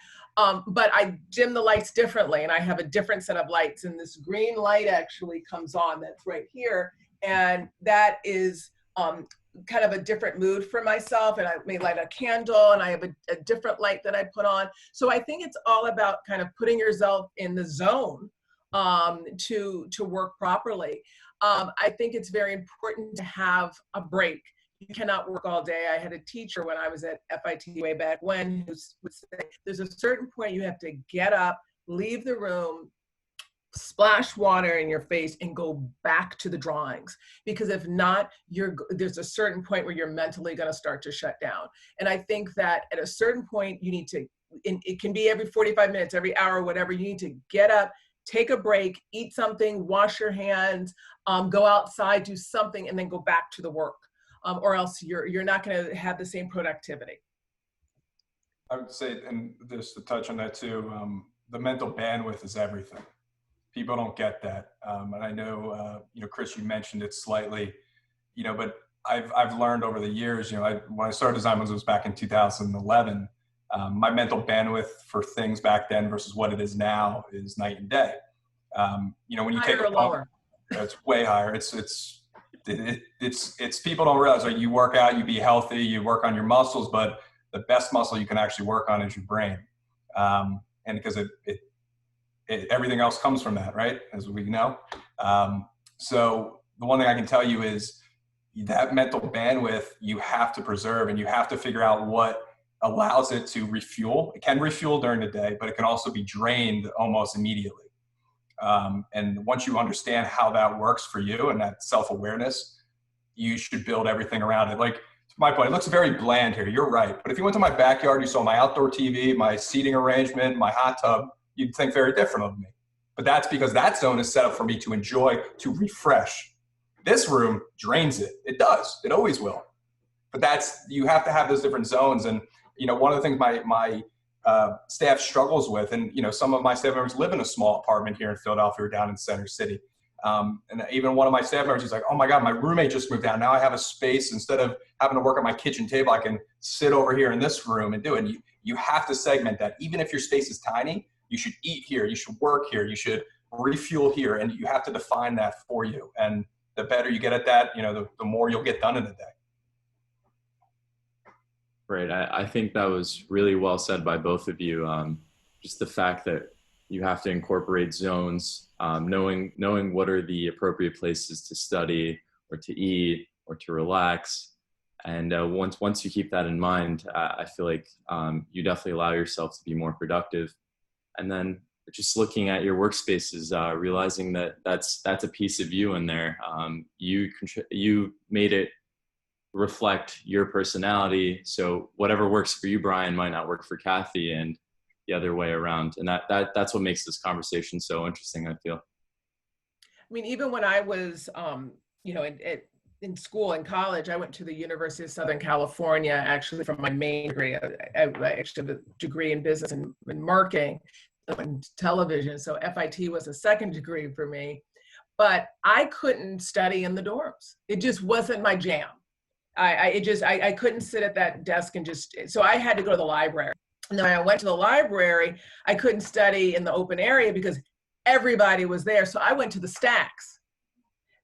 But I dim the lights differently, and I have a different set of lights, and this green light actually comes on that's right here, and that is kind of a different mood for myself, and I may light a candle, and I have a different light that I put on. So I think it's all about kind of putting yourself in the zone to work properly. I think it's very important to have a break. You cannot work all day. I had a teacher when I was at FIT way back when who would say, there's a certain point you have to get up, leave the room, splash water in your face, and go back to the drawings. Because if not, there's a certain point where you're mentally going to start to shut down. And I think that at a certain point, you need to, it can be every 45 minutes, every hour, whatever, you need to get up, take a break, eat something, wash your hands, go outside, do something, and then go back to the work. Or else you're not going to have the same productivity. I would say, and just to touch on that too, the mental bandwidth is everything. People don't get that, and I know, Chris, you mentioned it slightly, but I've learned over the years, when I started DesignBlendz, it was back in 2011. My mental bandwidth for things back then versus what it is now is night and day. When you Higher take or lower? It's way higher. It's people don't realize, like, you work out, you be healthy, you work on your muscles, but the best muscle you can actually work on is your brain. And because everything else comes from that, right? As we know. So the one thing I can tell you is that mental bandwidth you have to preserve, and you have to figure out what allows it to refuel. It can refuel during the day, but it can also be drained almost immediately. And once you understand how that works for you and that self-awareness, you should build everything around it. Like, to my point, it looks very bland here. You're right. But if you went to my backyard, you saw my outdoor TV, my seating arrangement, my hot tub, you'd think very different of me. But that's because that zone is set up for me to enjoy, to refresh. This room drains it. It does. It always will. But you have to have those different zones. And, one of the things my staff struggles with, and, some of my staff members live in a small apartment here in Philadelphia or down in Center City. And even one of my staff members is like, oh my God, my roommate just moved down. Now I have a space. Instead of having to work at my kitchen table, I can sit over here in this room and do it. And you have to segment that. Even if your space is tiny, you should eat here, you should work here, you should refuel here, and you have to define that for you. And the better you get at that, the more you'll get done in a day. Right. I think that was really well said by both of you. Just the fact that you have to incorporate zones, knowing what are the appropriate places to study or to eat or to relax. And once you keep that in mind, I feel like you definitely allow yourself to be more productive. And then just looking at your workspaces, realizing that that's a piece of you in there. You made it reflect your personality. So whatever works for you, Brian, might not work for Cathy, and the other way around. And that's what makes this conversation so interesting, I feel. I mean, even when I was, in school, in college, I went to the University of Southern California, actually, for my main degree. I actually have a degree in business and marketing and television. So FIT was a second degree for me, but I couldn't study in the dorms. It just wasn't my jam. I couldn't sit at that desk and so I had to go to the library. And then when I went to the library, I couldn't study in the open area because everybody was there. So I went to the stacks.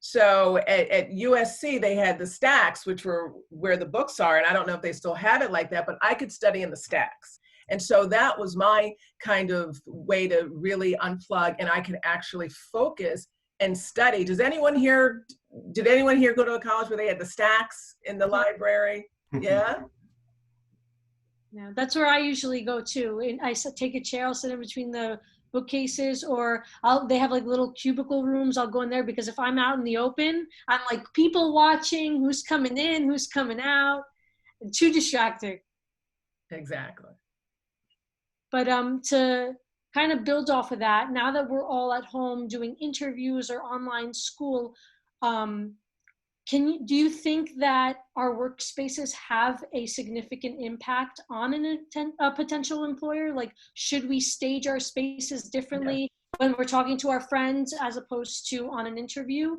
So at USC, they had the stacks, which were where the books are. And I don't know if they still have it like that, but I could study in the stacks. And so that was my kind of way to really unplug, and I could actually focus and study. Did anyone here go to a college where they had the stacks in the library? Yeah? Yeah, that's where I usually go too. And I take a chair, I'll sit in between the bookcases, or they have like little cubicle rooms. I'll go in there because if I'm out in the open, I'm like people watching, who's coming in, who's coming out. Too distracting. Exactly. But to kind of build off of that, now that we're all at home doing interviews or online school, do you think that our workspaces have a significant impact on a potential employer? Like, should we stage our spaces differently when we're talking to our friends as opposed to on an interview?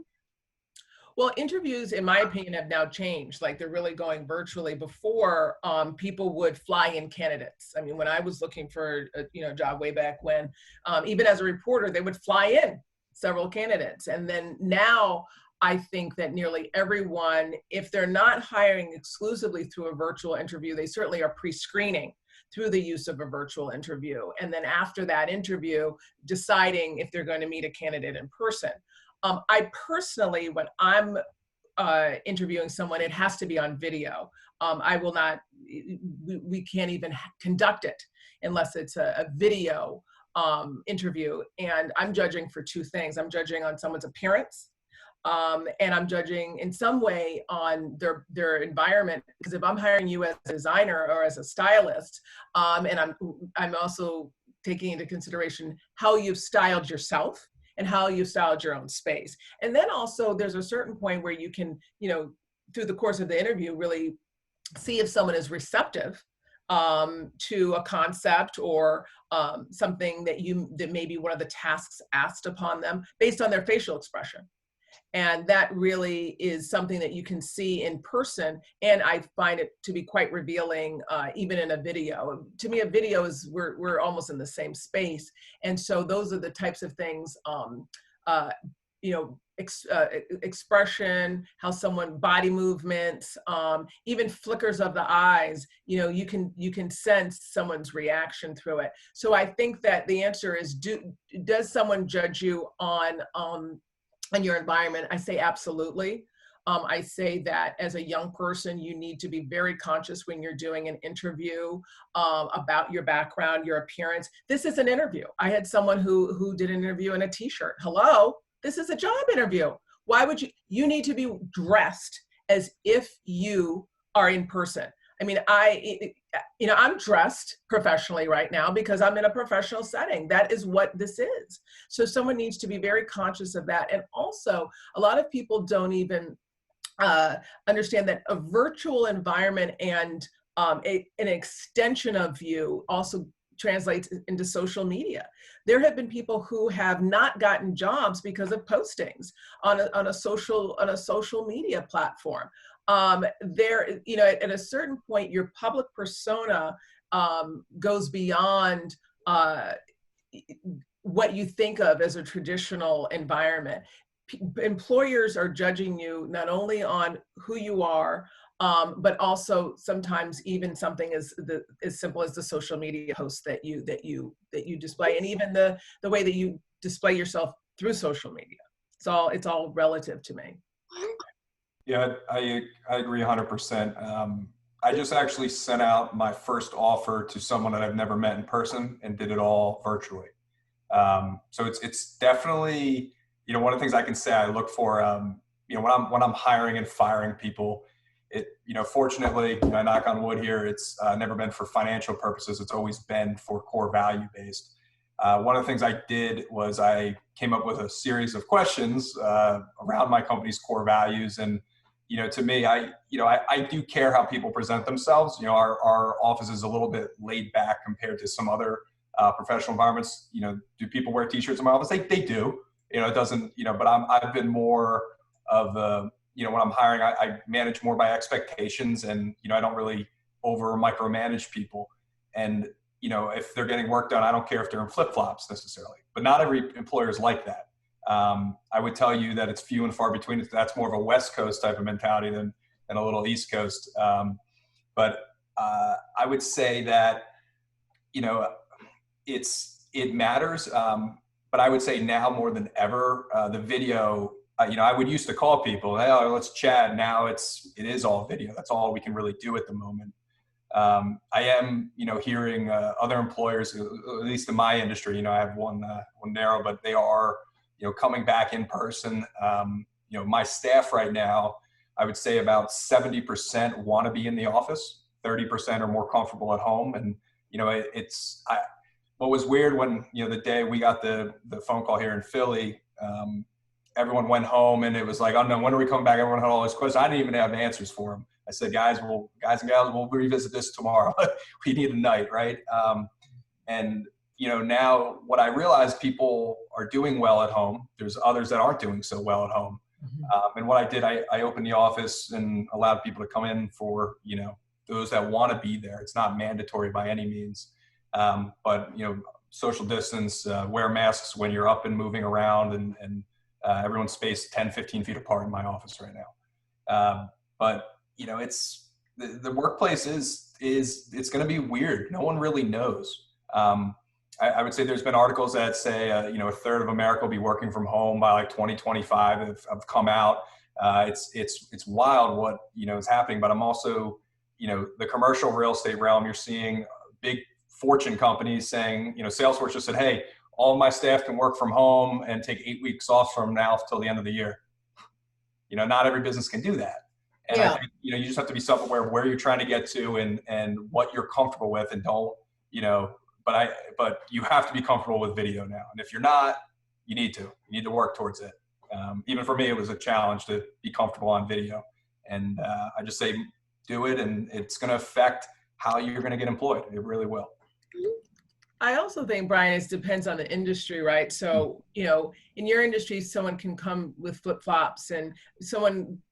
Well, interviews, in my opinion, have now changed. Like, they're really going virtually. Before, people would fly in candidates. I mean, when I was looking for a job way back when, even as a reporter, they would fly in several candidates. And then now, I think that nearly everyone, if they're not hiring exclusively through a virtual interview, they certainly are pre-screening through the use of a virtual interview. And then after that interview, deciding if they're going to meet a candidate in person. I personally, when I'm interviewing someone, it has to be on video. I will not, we can't even conduct it unless it's a video interview. And I'm judging for two things. I'm judging on someone's appearance, and I'm judging in some way on their environment. Because if I'm hiring you as a designer or as a stylist, and I'm also taking into consideration how you've styled yourself and how you've styled your own space. And then also there's a certain point where you can, through the course of the interview, really see if someone is receptive to a concept or something that maybe one of the tasks asked upon them based on their facial expression. And that really is something that you can see in person. And I find it to be quite revealing, even in a video. To me, a video is, we're almost in the same space. And so those are the types of things, expression, how someone, body movements, even flickers of the eyes, you can sense someone's reaction through it. So I think that the answer is, does someone judge you on your environment? I say absolutely. I say that as a young person, you need to be very conscious when you're doing an interview about your background, your appearance. This is an interview. I had someone who did an interview in a t-shirt. Hello, this is a job interview. Why would you need to be dressed as if you are in person. I mean, I'm dressed professionally right now because I'm in a professional setting. That is what this is. So someone needs to be very conscious of that. And also, a lot of people don't even understand that a virtual environment and an extension of you also translates into social media. There have been people who have not gotten jobs because of postings on a social media platform. There, you know, at a certain point, your public persona goes beyond what you think of as a traditional environment. Employers are judging you not only on who you are, but also sometimes even something as simple as the social media posts that you display, and even the way that you display yourself through social media. It's all relative to me. Yeah, I agree 100%. I just actually sent out my first offer to someone that I've never met in person and did it all virtually. So it's definitely, you know, one of the things I can say I look for, you know, when I'm hiring and firing people, you know, fortunately, you know, I knock on wood here, it's never been for financial purposes. It's always been for core value based. One of the things I did was I came up with a series of questions around my company's core values. And, you know, to me, I do care how people present themselves. You know, our office is a little bit laid back compared to some other professional environments. You know, do people wear t-shirts in my office? They do. You know, it doesn't, you know, but I've been more of the, you know, when I'm hiring, I manage more by expectations, and, you know, I don't really over micromanage people. And, you know, if they're getting work done, I don't care if they're in flip-flops necessarily, but not every employer is like that. I would tell you that it's few and far between. That's more of a West Coast type of mentality than a little East Coast. But I would say that, you know, it matters. But I would say now more than ever, the video, you know, I would used to call people, hey, let's chat. Now it is all video. That's all we can really do at the moment. I am, you know, hearing other employers, at least in my industry, you know, I have one narrow, but they are, you know, coming back in person. You know, my staff right now, I would say about 70% want to be in the office, 30% are more comfortable at home. And, you know, what was weird when, you know, the day we got the phone call here in Philly, everyone went home and it was like, oh no, when are we coming back? Everyone had all these questions. I didn't even have answers for them. I said, guys and gals, we'll revisit this tomorrow. We need a night, right? And, you know, now what I realize, people are doing well at home. There's others that aren't doing so well at home. Mm-hmm. And what I did, I opened the office and allowed people to come in for, you know, those that want to be there. It's not mandatory by any means. But, you know, social distance, wear masks when you're up and moving around, and everyone's spaced 10, 15 feet apart in my office right now. But, you know, it's the workplace it's going to be weird. No one really knows. I would say there's been articles that say, you know, a third of America will be working from home by like 2025 have come out. It's wild what, you know, is happening, but I'm also, you know, the commercial real estate realm, you're seeing big Fortune companies saying, you know, Salesforce just said, hey, all of my staff can work from home and take 8 weeks off from now till the end of the year. You know, not every business can do that. And yeah. I think, you know, you just have to be self-aware of where you're trying to get to and what you're comfortable with, and don't, you know, but you have to be comfortable with video now. And if you're not, you need to work towards it. Even for me, it was a challenge to be comfortable on video. And I just say, do it, and it's going to affect how you're going to get employed. It really will. I also think, Brian, it depends on the industry, right? So, you know, in your industry, someone can come with flip-flops, and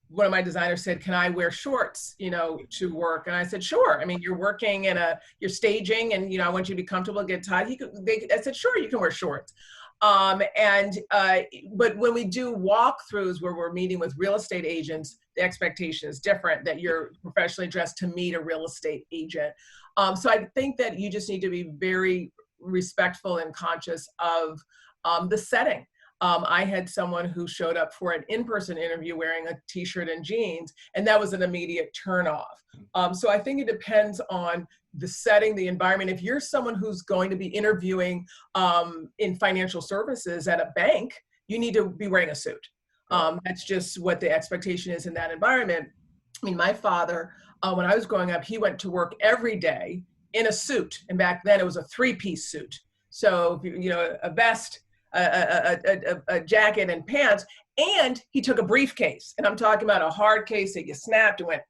one of my designers said, can I wear shorts, you know, to work? And I said, sure. I mean, you're working you're staging, and, you know, I want you to be comfortable, get tied. I said, sure, you can wear shorts. But when we do walkthroughs where we're meeting with real estate agents, the expectation is different, that you're professionally dressed to meet a real estate agent. So I think that you just need to be very respectful and conscious of the setting. I had someone who showed up for an in-person interview wearing a t-shirt and jeans, and that was an immediate turnoff. So I think it depends on the setting, the environment. If you're someone who's going to be interviewing in financial services at a bank, you need to be wearing a suit. That's just what the expectation is in that environment. I mean, my father, when I was growing up, he went to work every day in a suit. And back then it was a 3-piece suit. So, you know, a vest, a jacket and pants, and he took a briefcase. And I'm talking about a hard case that you snapped and went,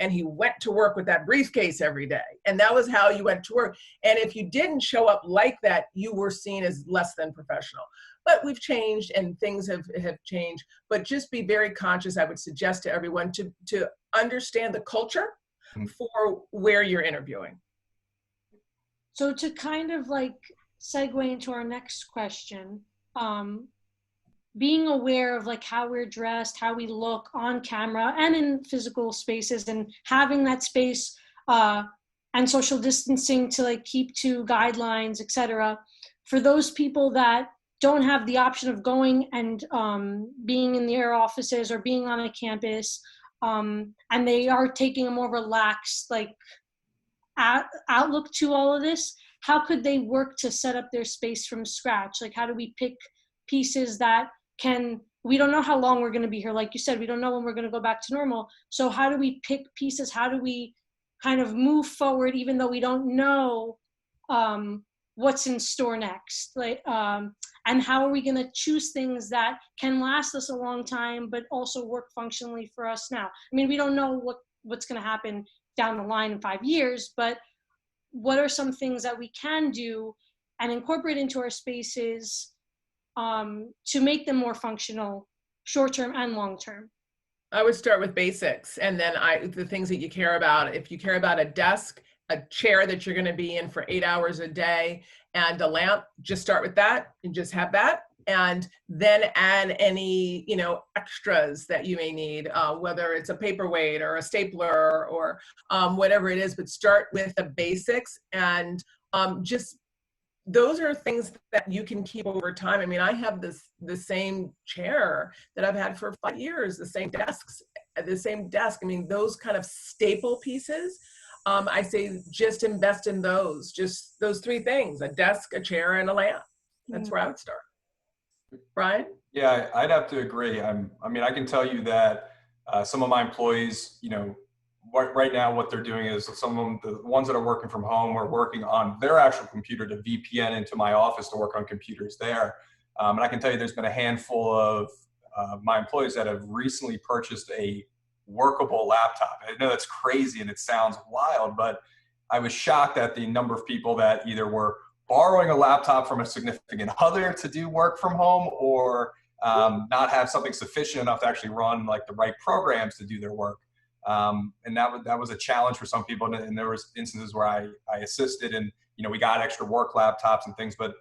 and he went to work with that briefcase every day. And that was how you went to work. And if you didn't show up like that, you were seen as less than professional. But we've changed and things have changed. But just be very conscious, I would suggest to everyone to understand the culture for where you're interviewing. So to kind of like segue into our next question, being aware of like how we're dressed, how we look on camera and in physical spaces, and having that space and social distancing to like keep to guidelines, etc. For those people that don't have the option of going and being in their offices or being on a campus, and they are taking a more relaxed like outlook to all of this, how could they work to set up their space from scratch? Like, how do we pick pieces that we don't know how long we're going to be here. Like you said, we don't know when we're going to go back to normal. So how do we pick pieces? How do we kind of move forward, even though we don't know what's in store next? Like, and how are we going to choose things that can last us a long time, but also work functionally for us now? I mean, we don't know what's going to happen down the line in 5 years, but what are some things that we can do and incorporate into our spaces to make them more functional, short-term and long-term? I would start with basics, and then the things that you care about. If you care about a desk, a chair that you're going to be in for 8 hours a day, and a lamp, just start with that and just have that, and then add any, you know, extras that you may need, whether it's a paperweight or a stapler or whatever it is. But start with the basics, and just those are things that you can keep over time. I mean, I have the same chair that I've had for 5 years, the same desk. I mean, those kind of staple pieces, I say just invest in those, just those 3 things: a desk, a chair, and a lamp. That's where I would start. Brian? Yeah, I'd have to agree. I mean, I can tell you that some of my employees, you know, right now what they're doing is some of them, the ones that are working from home, are working on their actual computer to VPN into my office to work on computers there. And I can tell you there's been a handful of my employees that have recently purchased a workable laptop. I know that's crazy and it sounds wild, but I was shocked at the number of people that either were borrowing a laptop from a significant other to do work from home, or not have something sufficient enough to actually run like the right programs to do their work. And that was a challenge for some people. And there was instances where I assisted, and, you know, we got extra work laptops and things, but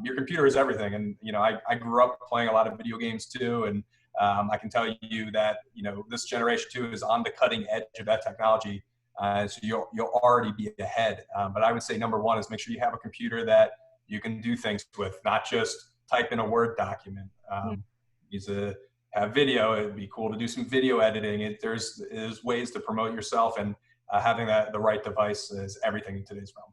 your computer is everything. And, you know, I grew up playing a lot of video games too. And I can tell you that, you know, this generation too is on the cutting edge of that technology. So you'll already be ahead. But I would say number one is make sure you have a computer that you can do things with, not just type in a Word document. Use have video. It'd be cool to do some video editing. There's ways to promote yourself, and having the right device is everything in today's realm.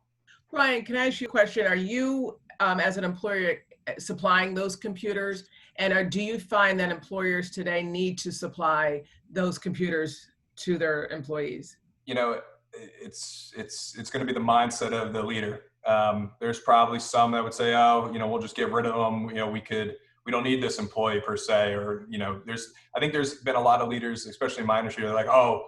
Brian, can I ask you a question? Are you, as an employer, supplying those computers? And do you find that employers today need to supply those computers to their employees? You know, it's going to be the mindset of the leader. There's probably some that would say, oh, you know, we'll just get rid of them. You know, we don't need this employee per se, or, you know, I think there's been a lot of leaders, especially in my industry, they're like, oh,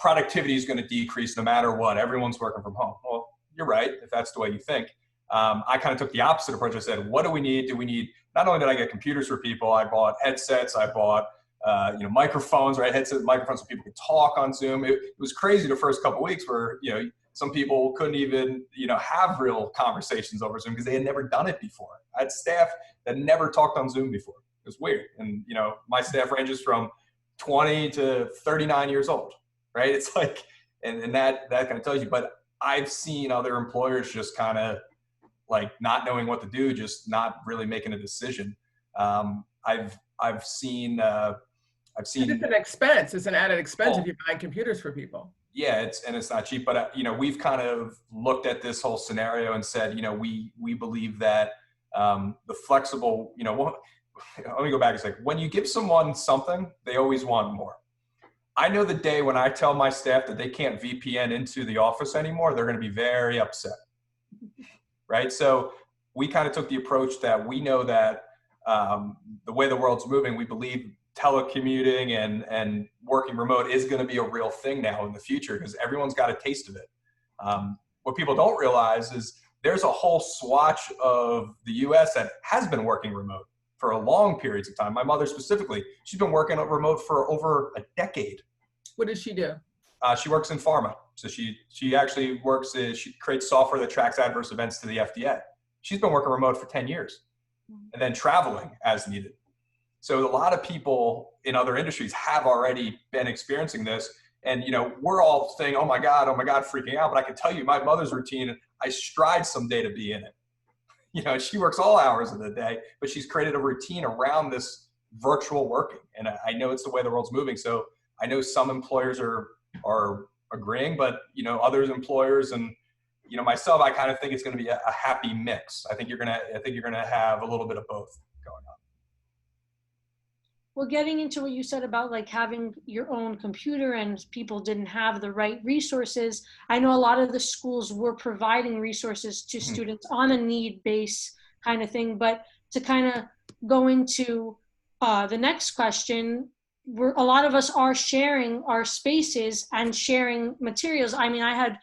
productivity is going to decrease no matter what. Everyone's working from home. Well, you're right, if that's the way you think. I kind of took the opposite approach. I said, what do we need? Not only did I get computers for people, I bought headsets, I bought you know, microphones, right? Headsets, microphones so people could talk on Zoom. It was crazy the first couple of weeks where, you know, some people couldn't even, you know, have real conversations over Zoom because they had never done it before. I had staff that never talked on Zoom before. It was weird. And, you know, my staff ranges from 20 to 39 years old, right? It's like, and that kind of tells you, but I've seen other employers just kind of like not knowing what to do, just not really making a decision. I've seen It's an expense. It's an added expense if you're buying computers for people. Yeah, it's not cheap, but you know, we've kind of looked at this whole scenario and said, you know, we believe that the flexible, you know, let me go back a second. When you give someone something, they always want more. I know the day when I tell my staff that they can't VPN into the office anymore, they're going to be very upset, right? So we kind of took the approach that we know that the way the world's moving, we believe telecommuting and working remote is going to be a real thing now in the future because everyone's got a taste of it. What people don't realize is there's a whole swatch of the US that has been working remote for a long periods of time. My mother specifically, she's been working remote for over a decade. What does she do? She works in pharma. So she actually works, she creates software that tracks adverse events to the FDA. She's been working remote for 10 years and then traveling as needed. So a lot of people in other industries have already been experiencing this. And, you know, we're all saying, oh my God, freaking out. But I can tell you my mother's routine, I stride someday to be in it. You know, she works all hours of the day, but she's created a routine around this virtual working. And I know it's the way the world's moving. So I know some employers are agreeing, but, you know, others employers and, you know, myself, I kind of think it's going to be a happy mix. I think you're going to have a little bit of both going on. Well, getting into what you said about like having your own computer and people didn't have the right resources. I know a lot of the schools were providing resources to students on a need-based kind of thing, but to kind of go into the next question, a lot of us are sharing our spaces and sharing materials. I mean, I had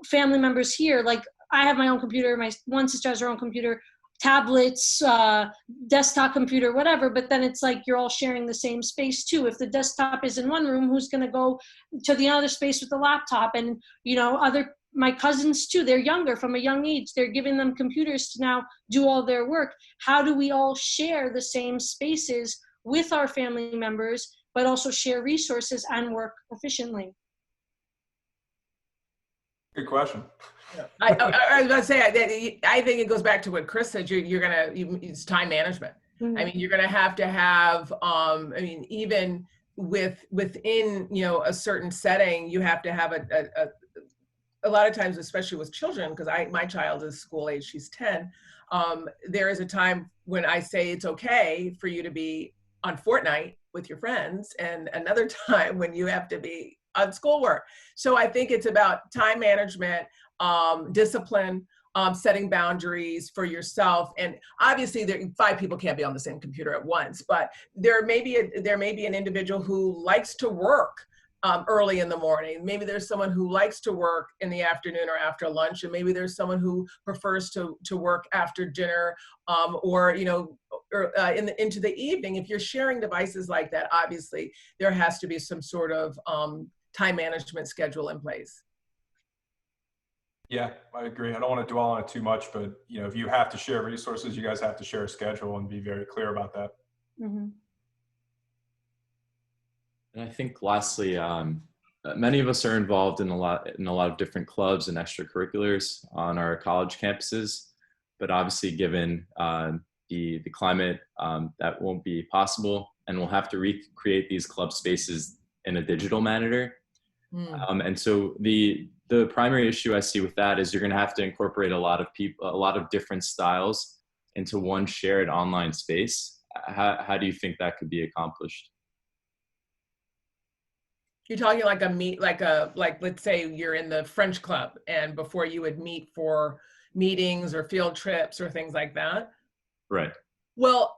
family members here, like I have my own computer, my one sister has her own computer, tablets, desktop computer, whatever, but then it's like you're all sharing the same space too. If the desktop is in one room, who's going to go to the other space with the laptop? And, you know, my cousins too, they're younger from a young age. They're giving them computers to now do all their work. How do we all share the same spaces with our family members, but also share resources and work efficiently? Good question. I was going to say, I think it goes back to what Chris said. It's time management. Mm-hmm. I mean, you're going to have, I mean, even within, you know, a certain setting, you have to have a lot of times, especially with children, because my child is school age, she's 10. There is a time when I say it's okay for you to be on Fortnite with your friends, and another time when you have to be on schoolwork. So I think it's about time management, discipline, setting boundaries for yourself. And obviously 5 people can't be on the same computer at once, but there may be an individual who likes to work early in the morning. Maybe there's someone who likes to work in the afternoon or after lunch, and maybe there's someone who prefers to work after dinner, or, you know, or into the evening. If you're sharing devices like that, obviously there has to be some sort of time management schedule in place. Yeah, I agree. I don't want to dwell on it too much, but, you know, if you have to share resources, you guys have to share a schedule and be very clear about that. Mm-hmm. And I think lastly, many of us are involved in a lot of different clubs and extracurriculars on our college campuses, but obviously given the climate, that won't be possible, and we'll have to recreate these club spaces in a digital manner. And so the primary issue I see with that is you're going to have to incorporate a lot of different styles into one shared online space. How do you think that could be accomplished? You're talking like let's say you're in the French club, and before you would meet for meetings or field trips or things like that. Right. Well,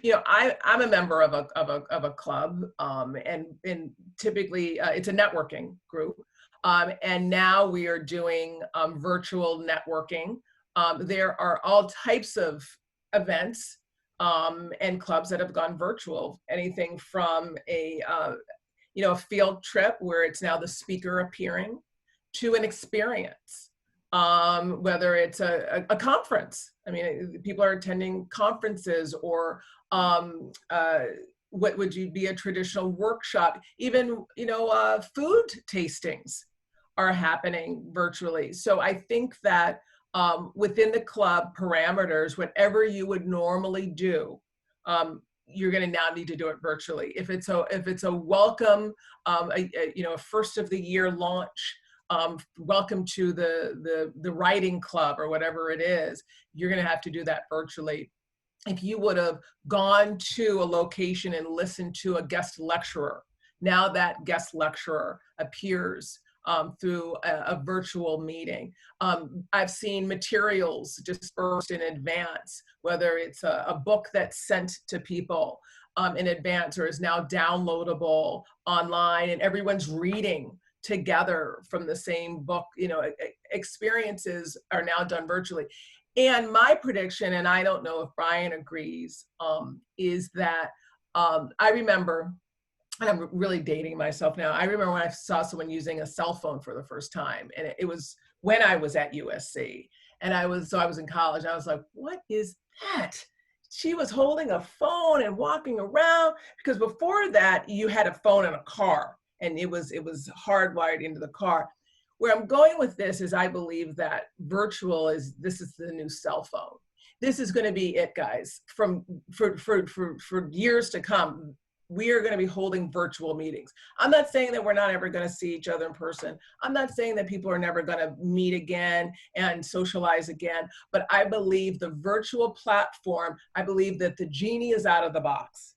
you know, I'm a member of a club, and typically it's a networking group. And now we are doing virtual networking. There are all types of events and clubs that have gone virtual. Anything from a field trip where it's now the speaker appearing, to an experience, whether it's a conference. I mean, people are attending conferences, or what would be a traditional workshop. Even, you know, food tastings are happening virtually. So I think that within the club parameters, whatever you would normally do you're going to now need to do it virtually. If it's a welcome, you know, a first of the year launch, welcome to the writing club or whatever it is, you're going to have to do that virtually. If you would have gone to a location and listened to a guest lecturer, now that guest lecturer appears through a virtual meeting. I've seen materials dispersed in advance, whether it's a book that's sent to people in advance or is now downloadable online, and everyone's reading together from the same book. You know, experiences are now done virtually. And my prediction, and I don't know if Brian agrees, is that I remember, and I'm really dating myself now, I remember when I saw someone using a cell phone for the first time, and it was when I was at USC, and I was in college, and I was like, what is that? She was holding a phone and walking around, because before that, you had a phone in a car, and it was hardwired into the car. Where I'm going with this is I believe that this is the new cell phone. This is going to be it, guys. For years to come, we are going to be holding virtual meetings. I'm not saying that we're not ever going to see each other in person. I'm not saying that people are never going to meet again and socialize again, but I believe the virtual platform, I believe that the genie is out of the box.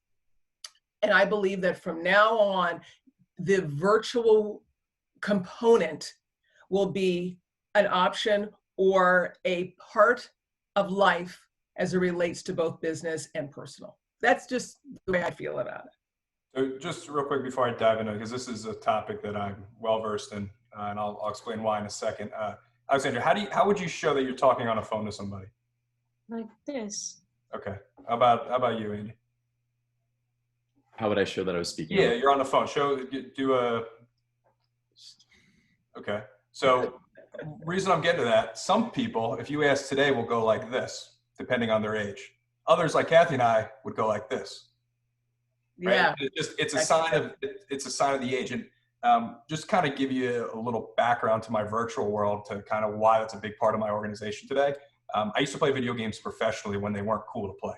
And I believe that from now on, the virtual component will be an option or a part of life as it relates to both business and personal. That's just the way I feel about it. So just real quick before I dive into it, because this is a topic that I'm well versed in, and I'll explain why in a second. Alexandra, how would you show that you're talking on a phone to somebody? Like this. Okay. How about you, Andi? How would I show that I was speaking? Yeah, you're on the phone. Okay. So reason I'm getting to that, some people, if you ask today, will go like this, depending on their age. Others, like Cathy and I, would go like this. Right? Yeah. It's a sign of the age. And just kind of give you a little background to my virtual world, to kind of why that's a big part of my organization today. I used to play video games professionally when they weren't cool to play.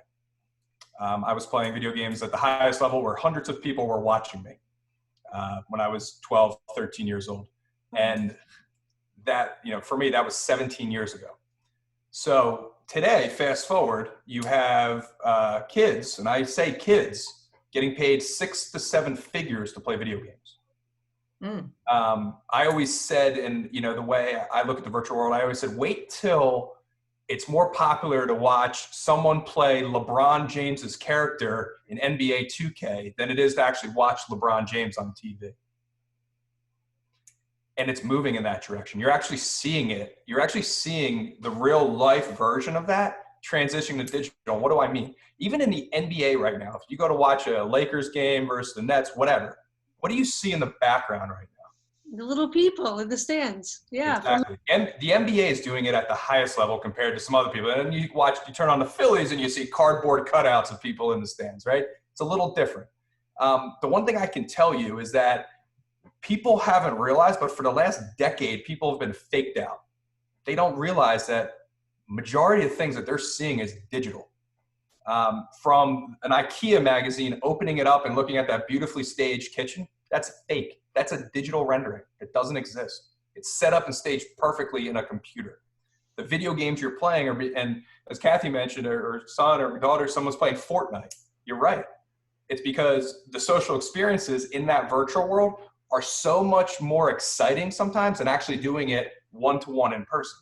I was playing video games at the highest level where hundreds of people were watching me when I was 12, 13 years old. And that, you know, for me, that was 17 years ago. So today, fast forward, you have kids, and I say kids, getting paid 6 to 7 figures to play video games. I always said, and you know, the way I look at the virtual world, I always said, wait till it's more popular to watch someone play LeBron James's character in NBA 2K than it is to actually watch LeBron James on TV. And it's moving in that direction. You're actually seeing it. You're actually seeing the real life version of that transitioning to digital. What do I mean? Even in the NBA right now, if you go to watch a Lakers game versus the Nets, whatever, what do you see in the background right now? The little people in the stands. Yeah. Exactly. And the NBA is doing it at the highest level compared to some other people. And you turn on the Phillies and you see cardboard cutouts of people in the stands, right? It's a little different. The one thing I can tell you is that people haven't realized, but for the last decade, people have been faked out. They don't realize that majority of things that they're seeing is digital. From an IKEA magazine, opening it up and looking at that beautifully staged kitchen, that's fake. That's a digital rendering. It doesn't exist. It's set up and staged perfectly in a computer. The video games you're playing, and as Cathy mentioned, or son or daughter, someone's playing Fortnite. You're right. It's because the social experiences in that virtual world are so much more exciting sometimes than actually doing it one-to-one in person.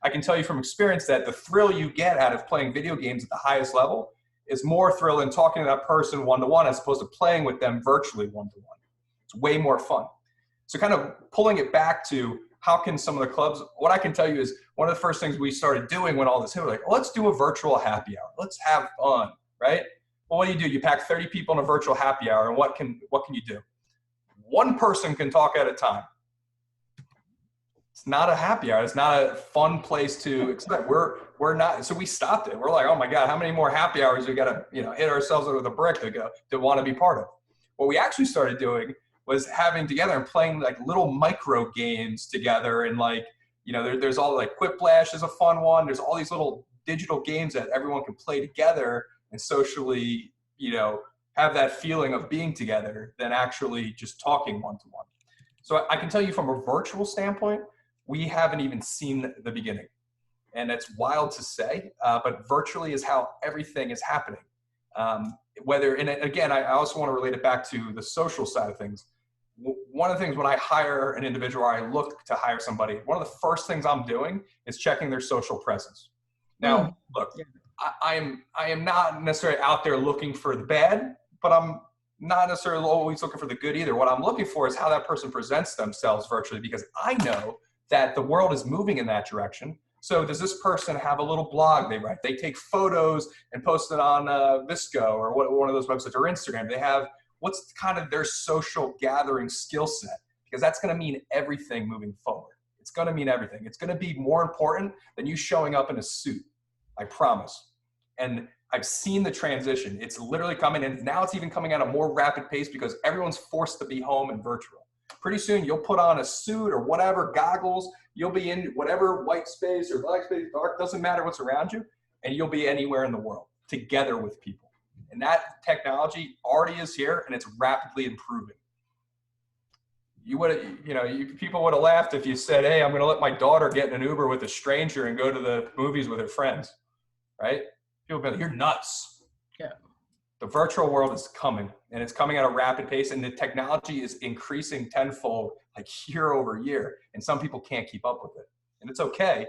I can tell you from experience that the thrill you get out of playing video games at the highest level is more thrill than talking to that person one-to-one as opposed to playing with them virtually one-to-one. It's way more fun. So kind of pulling it back to how can some of the clubs, what I can tell you is one of the first things we started doing when all this hit, we're like, well, let's do a virtual happy hour. Let's have fun, right? Well, what do? You pack 30 people in a virtual happy hour, and what can you do? One person can talk at a time. It's not a happy hour. It's not a fun place to expect. We're not. So we stopped it. We're like, oh my God, how many more happy hours we got to hit ourselves with a brick to want to be part of? What we actually started doing was having together and playing like little micro games together, and there's all like Quiplash is a fun one. There's all these little digital games that everyone can play together and socially, have that feeling of being together than actually just talking one-to-one. So I can tell you from a virtual standpoint, we haven't even seen the beginning. And it's wild to say, but virtually is how everything is happening. And again, I also want to relate it back to the social side of things. One of the things when I hire an individual or I look to hire somebody, one of the first things I'm doing is checking their social presence. Now, look, I am not necessarily out there looking for the bad, but I'm not necessarily always looking for the good either. What I'm looking for is how that person presents themselves virtually, because I know that the world is moving in that direction. So does this person have a little blog they write? They take photos and post it on Visco or one of those websites, or Instagram. They have, what's kind of their social gathering skill set? Because that's going to mean everything moving forward. It's going to mean everything. It's going to be more important than you showing up in a suit. I promise. And I've seen the transition. It's literally coming, and now it's even coming at a more rapid pace because everyone's forced to be home and virtual. Pretty soon you'll put on a suit or whatever, goggles, you'll be in whatever white space or black space, dark, doesn't matter what's around you, and you'll be anywhere in the world together with people. And that technology already is here, and it's rapidly improving. People would have laughed if you said, hey, I'm going to let my daughter get in an Uber with a stranger and go to the movies with her friends, right? People would be like, you're nuts. Yeah. The virtual world is coming, and it's coming at a rapid pace, and the technology is increasing tenfold, like year over year, and some people can't keep up with it. And it's okay,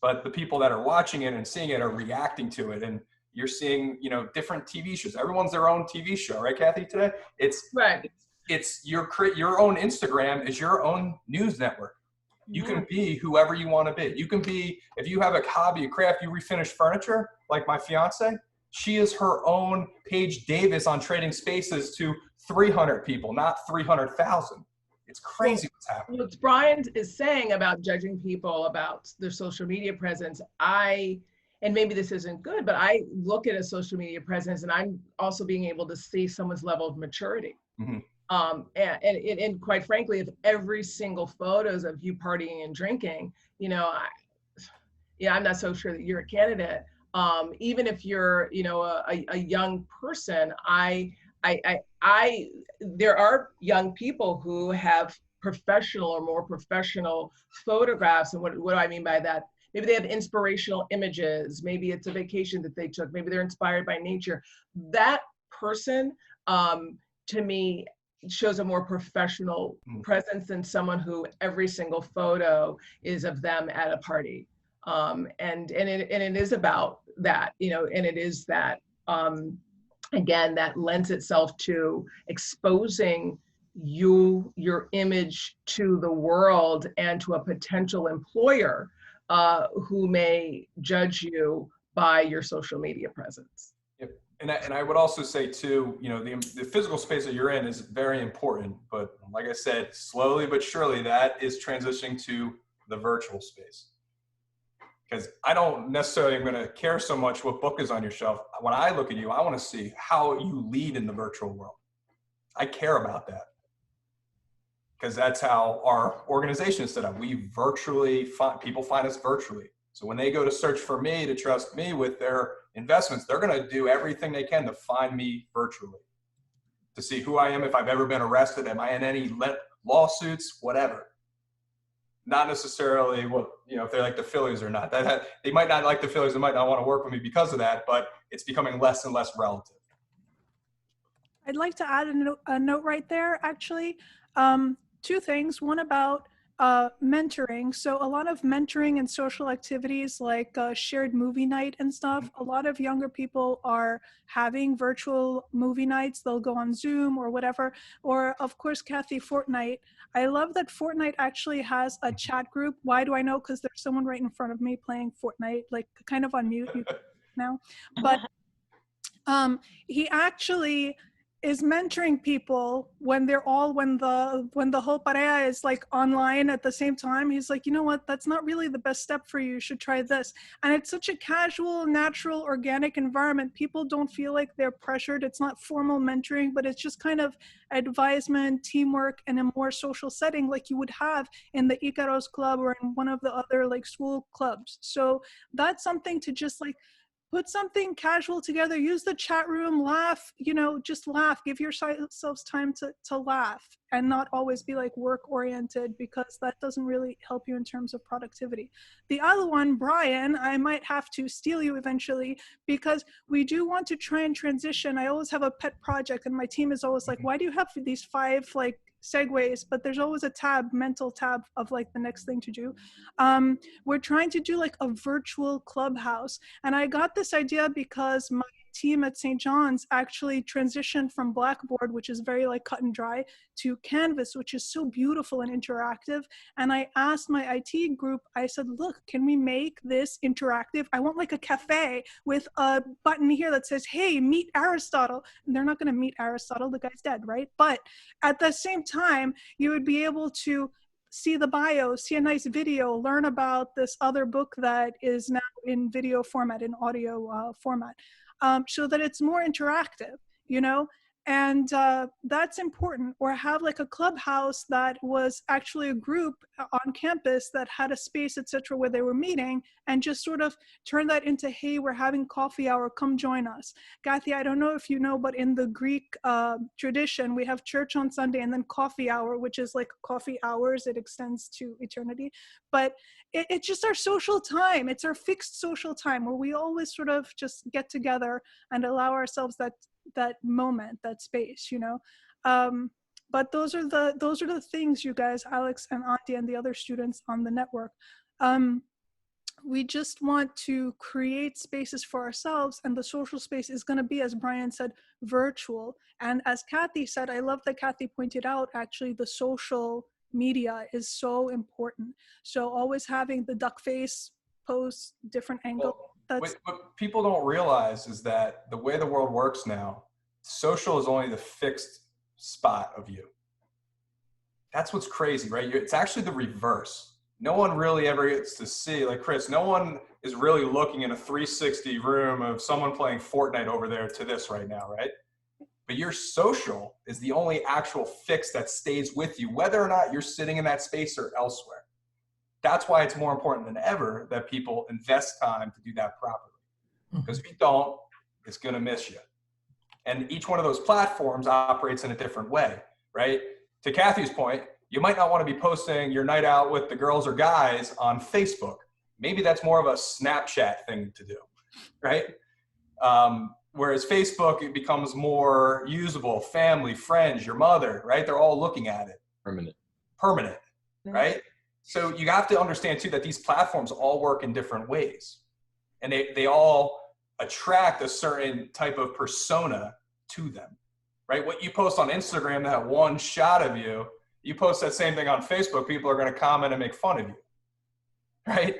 but the people that are watching it and seeing it are reacting to it, and you're seeing, different TV shows. Everyone's their own TV show, right, Cathy, today? It's right. It's your own Instagram is your own news network. You can be whoever you want to be. You can be, if you have a hobby, a craft, you refinish furniture, like my fiance, she is her own Paige Davis on Trading Spaces to 300 people, not 300,000. It's crazy what's happening. What Brian is saying about judging people about their social media presence, and maybe this isn't good, but I look at a social media presence and I'm also being able to see someone's level of maturity. Mm-hmm. And quite frankly, if every single photos of you partying and drinking, I'm not so sure that you're a candidate. Even if you're, a young person, there are young people who have professional or more professional photographs. And what do I mean by that? Maybe they have inspirational images. Maybe it's a vacation that they took. Maybe they're inspired by nature. That person, to me, shows a more professional presence than someone who every single photo is of them at a party. And it is about that, and it is that, again, that lends itself to exposing your image to the world and to a potential employer who may judge you by your social media presence. Yep. And I would also say too, the physical space that you're in is very important, but like I said, slowly but surely that is transitioning to the virtual space. Because I don't necessarily am going to care so much what book is on your shelf. When I look at you, I want to see how you lead in the virtual world. I care about that. Because that's how our organization is set up. We virtually people find us virtually. So when they go to search for me, to trust me with their investments, they're going to do everything they can to find me virtually, to see who I am, if I've ever been arrested, am I in any lawsuits, whatever. Not necessarily if they like the Phillies or not. They might not like the Phillies, they might not want to work with me because of that, but it's becoming less and less relative. I'd like to add a note right there, actually. Two things. One about mentoring. So a lot of mentoring and social activities like shared movie night and stuff, a lot of younger people are having virtual movie nights. They'll go on Zoom or whatever. Or of course, Cathy, Fortnite. I love that Fortnite actually has a chat group. Why do I know? Because there's someone right in front of me playing Fortnite, like kind of on mute now. But he actually is mentoring people when the whole pareja is like online at the same time. He's like, you know what, that's not really the best step for you. You should try this. And it's such a casual, natural, organic environment. People don't feel like they're pressured. It's not formal mentoring, but it's just kind of advisement, teamwork, in a more social setting like you would have in the Icaros Club or in one of the other like school clubs. So that's something to just like put something casual together, use the chat room, laugh, you know, just laugh, give yourselves time to laugh and not always be like work oriented, because that doesn't really help you in terms of productivity. The other one, Brian, I might have to steal you eventually, because we do want to try and transition. I always have a pet project and my team is always like, why do you have these 5 like segues, but there's always a mental tab of like the next thing to do. We're trying to do like a virtual Clubhouse. And I got this idea because my team at St. John's actually transitioned from Blackboard, which is very like cut and dry, to Canvas, which is so beautiful and interactive. And I asked my IT group, I said, look, can we make this interactive? I want like a cafe with a button here that says, hey, meet Aristotle. And they're not going to meet Aristotle, the guy's dead, right? But at the same time, you would be able to see the bio, see a nice video, learn about this other book that is now in video format, in audio format, so that it's more interactive, you know? And that's important. Or have like a Clubhouse that was actually a group on campus that had a space, etc., where they were meeting, and just sort of turn that into, hey, we're having coffee hour, come join us. Cathy, I don't know if you know, but in the Greek tradition, we have church on Sunday and then coffee hour, which is like coffee hours. It extends to eternity. But it's just our social time. It's our fixed social time where we always sort of just get together and allow ourselves that moment, that space, you know. But those are the things, you guys, Alex and Andi and the other students on the network. We just want to create spaces for ourselves, and the social space is going to be, as Brian said, virtual. And as Cathy said, I love that Cathy pointed out, actually, the social media is so important. So always having the duck face post, different angle. Well, what people don't realize is that the way the world works now, social is only the fixed spot of you. That's what's crazy, right? It's actually the reverse. No one really ever gets to see, like Chris, no one is really looking in a 360 room of someone playing Fortnite over there to this right now, right? But your social is the only actual fix that stays with you, whether or not you're sitting in that space or elsewhere. That's why it's more important than ever that people invest time to do that properly. Because if you don't, it's going to miss you. And each one of those platforms operates in a different way, right? To Cathy's point, you might not want to be posting your night out with the girls or guys on Facebook. Maybe that's more of a Snapchat thing to do, right? Whereas Facebook, it becomes more usable, family, friends, your mother, right? They're all looking at it. Permanent, right? So you have to understand too that these platforms all work in different ways, and they all attract a certain type of persona to them, right? What you post on Instagram, that one shot of you, you post that same thing on Facebook, people are going to comment and make fun of you, right?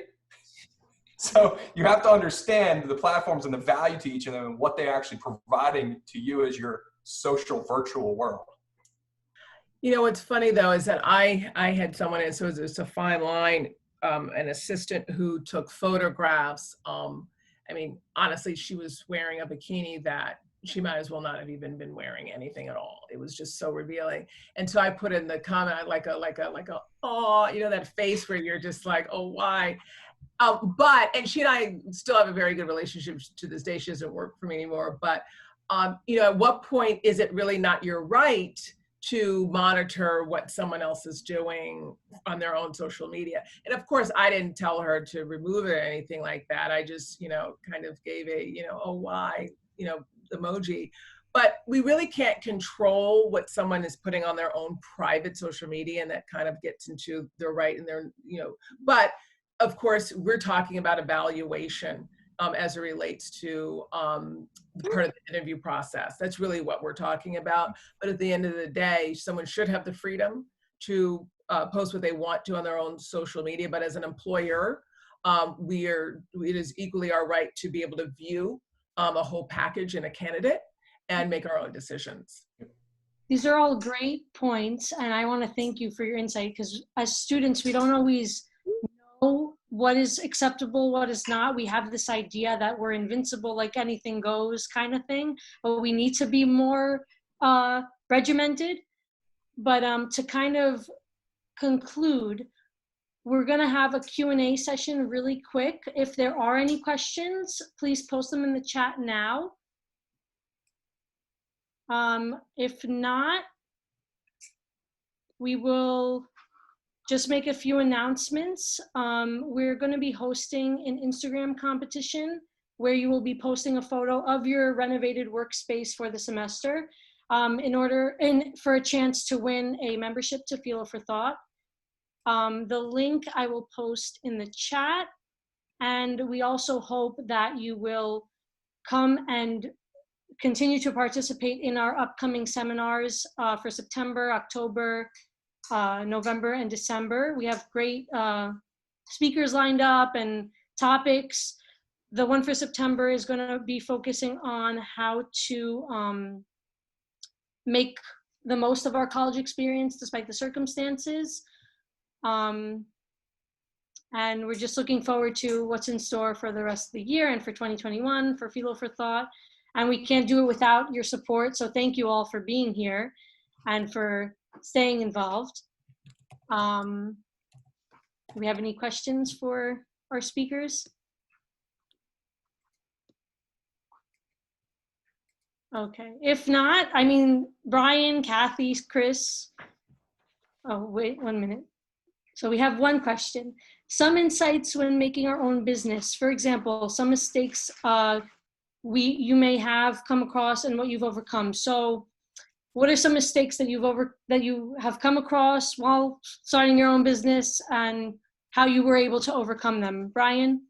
So you have to understand the platforms and the value to each of them and what they're actually providing to you as your social virtual world. You know, what's funny though, is that I had someone, and so it's a fine line, an assistant who took photographs. I mean, honestly, she was wearing a bikini that she might as well not have even been wearing anything at all. It was just so revealing. And so I put in the comment, like a, oh, you know, that face where you're just like, oh, why? And she and I still have a very good relationship to this day. She doesn't work for me anymore. But, you know, at what point is it really not your right to monitor what someone else is doing on their own social media? And of course, I didn't tell her to remove it or anything like that. I just, you know, kind of gave a, you know, oh, why, you know, emoji. But we really can't control what someone is putting on their own private social media, and that kind of gets into their right and their, you know, but of course, we're talking about evaluation as it relates to the part of the interview process. That's really what we're talking about. But at the end of the day, someone should have the freedom to post what they want to on their own social media. But as an employer, it is equally our right to be able to view a whole package in a candidate and make our own decisions. These are all great points, and I want to thank you for your insight, because as students, we don't always know what is acceptable, what is not. We have this idea that we're invincible, like anything goes kind of thing, but we need to be more regimented. But to kind of conclude, We're going to have a Q&A session really quick. If there are any questions, please post them in the chat now. If not, we will just make a few announcements. We're going to be hosting an Instagram competition where you will be posting a photo of your renovated workspace for the semester for a chance to win a membership to Feel for Thought. The link I will post in the chat, and we also hope that you will come and continue to participate in our upcoming seminars for September, October, November, and December. We have great speakers lined up and topics. The one for September is going to be focusing on how to make the most of our college experience despite the circumstances. And we're just looking forward to what's in store for the rest of the year and for 2021 for Feel for Thought. And we can't do it without your support. So thank you all for being here and for staying involved. Do we have any questions for our speakers? Okay, if not, I mean, Brian, Cathy, Chris. Oh, wait 1 minute. So we have one question. Some insights when making our own business. For example, some mistakes you may have come across and what you've overcome. So what are some mistakes that you have come across while starting your own business and how you were able to overcome them? Brian?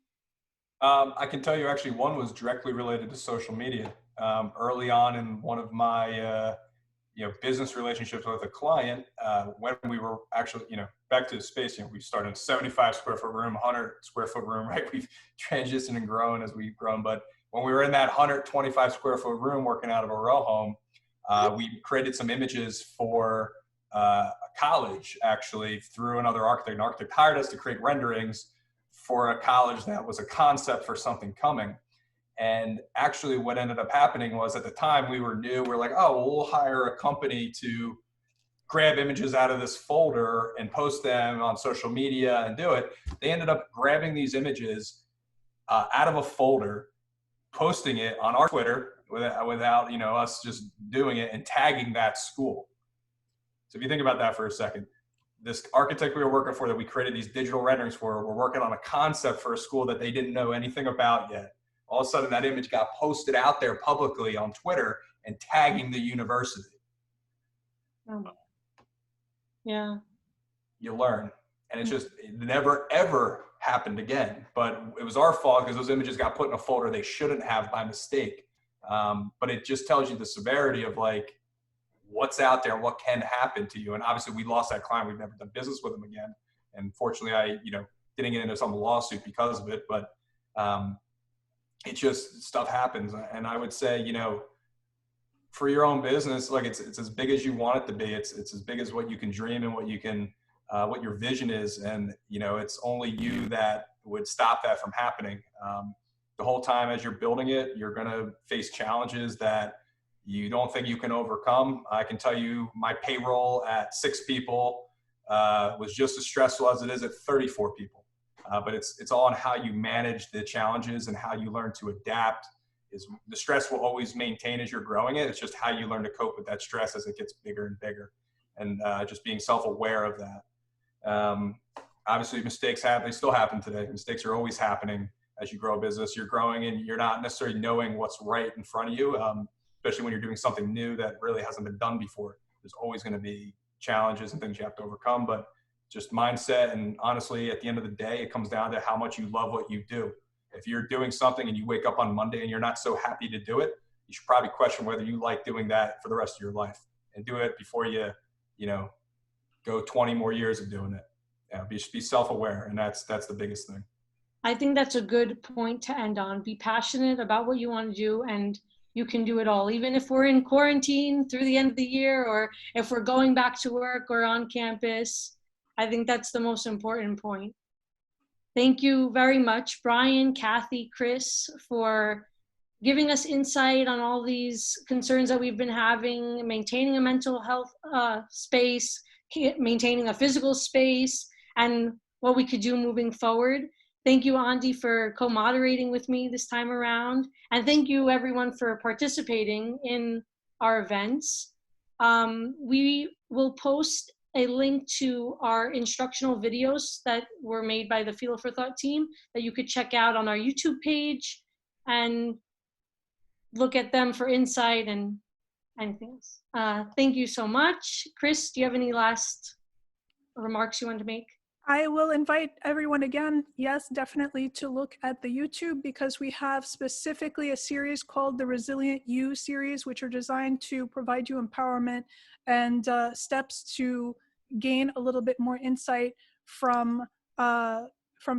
I can tell you actually one was directly related to social media. Early on in one of my business relationships with a client, when we were actually, back to the space, we started in a 75 square foot room, 100 square foot room, right? We've transitioned and grown as we've grown. But when we were in that 125 square foot room working out of a row home, we created some images for a college, actually, through another architect. An architect hired us to create renderings for a college that was a concept for something coming. And actually what ended up happening was, at the time we were new, we're like, oh, well, we'll hire a company to grab images out of this folder and post them on social media and do it. They ended up grabbing these images out of a folder, posting it on our Twitter without us just doing it, and tagging that school. So if you think about that for a second, this architect we were working for that we created these digital renderings for, we're working on a concept for a school that they didn't know anything about yet. All of a sudden that image got posted out there publicly on Twitter and tagging the university. Yeah. You learn. And it never, ever happened again. But it was our fault because those images got put in a folder they shouldn't have by mistake. But it just tells you the severity of what's out there and what can happen to you. And obviously we lost that client. We've never done business with them again. And fortunately I, didn't get into some lawsuit because of it, but it just, stuff happens. And I would say, for your own business, it's as big as you want it to be. It's as big as what you can dream and what you can, what your vision is. And, it's only you that would stop that from happening. The whole time as you're building it, you're going to face challenges that you don't think you can overcome. I can tell you my payroll at 6 people was just as stressful as it is at 34 people. But it's all on how you manage the challenges and how you learn to adapt. The stress will always maintain as you're growing it. It's just how you learn to cope with that stress as it gets bigger and bigger, and just being self-aware of that. Obviously mistakes happen, they still happen today. Mistakes are always happening as you grow a business. You're growing and you're not necessarily knowing what's right in front of you, especially when you're doing something new that really hasn't been done before. There's always going to be challenges and things you have to overcome, but just mindset. And honestly, at the end of the day, it comes down to how much you love what you do. If you're doing something and you wake up on Monday and you're not so happy to do it, you should probably question whether you like doing that for the rest of your life, and do it before you go 20 more years of doing it. Be self-aware. And that's the biggest thing. I think that's a good point to end on. Be passionate about what you want to do, and you can do it all. Even if we're in quarantine through the end of the year, or if we're going back to work or on campus, I think that's the most important point. Thank you very much, Brian, Cathy, Chris, for giving us insight on all these concerns that we've been having, maintaining a mental health space, maintaining a physical space, and what we could do moving forward. Thank you, Andi, for co-moderating with me this time around. And thank you everyone for participating in our events. We will post a link to our instructional videos that were made by the Feel for Thought team that you could check out on our YouTube page and look at them for insight and things. Thank you so much. Chris, do you have any last remarks you want to make? I will invite everyone again, yes, definitely, to look at the YouTube, because we have specifically a series called the Resilient You series, which are designed to provide you empowerment and steps to gain a little bit more insight from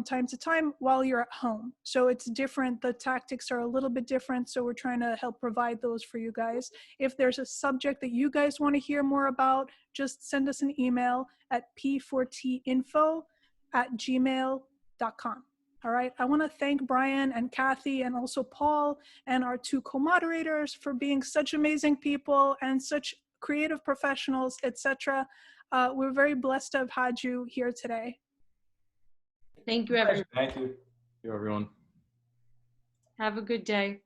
time to time while you're at home. So it's different. The tactics are a little bit different. So we're trying to help provide those for you guys. If there's a subject that you guys want to hear more about, just send us an email at p4tinfo@gmail.com. All right. I want to thank Brian and Cathy and also Paul and our two co-moderators for being such amazing people and such creative professionals, etc. We're very blessed to have had you here today. Thank you, everyone. Thank you. Thank you, everyone. Have a good day.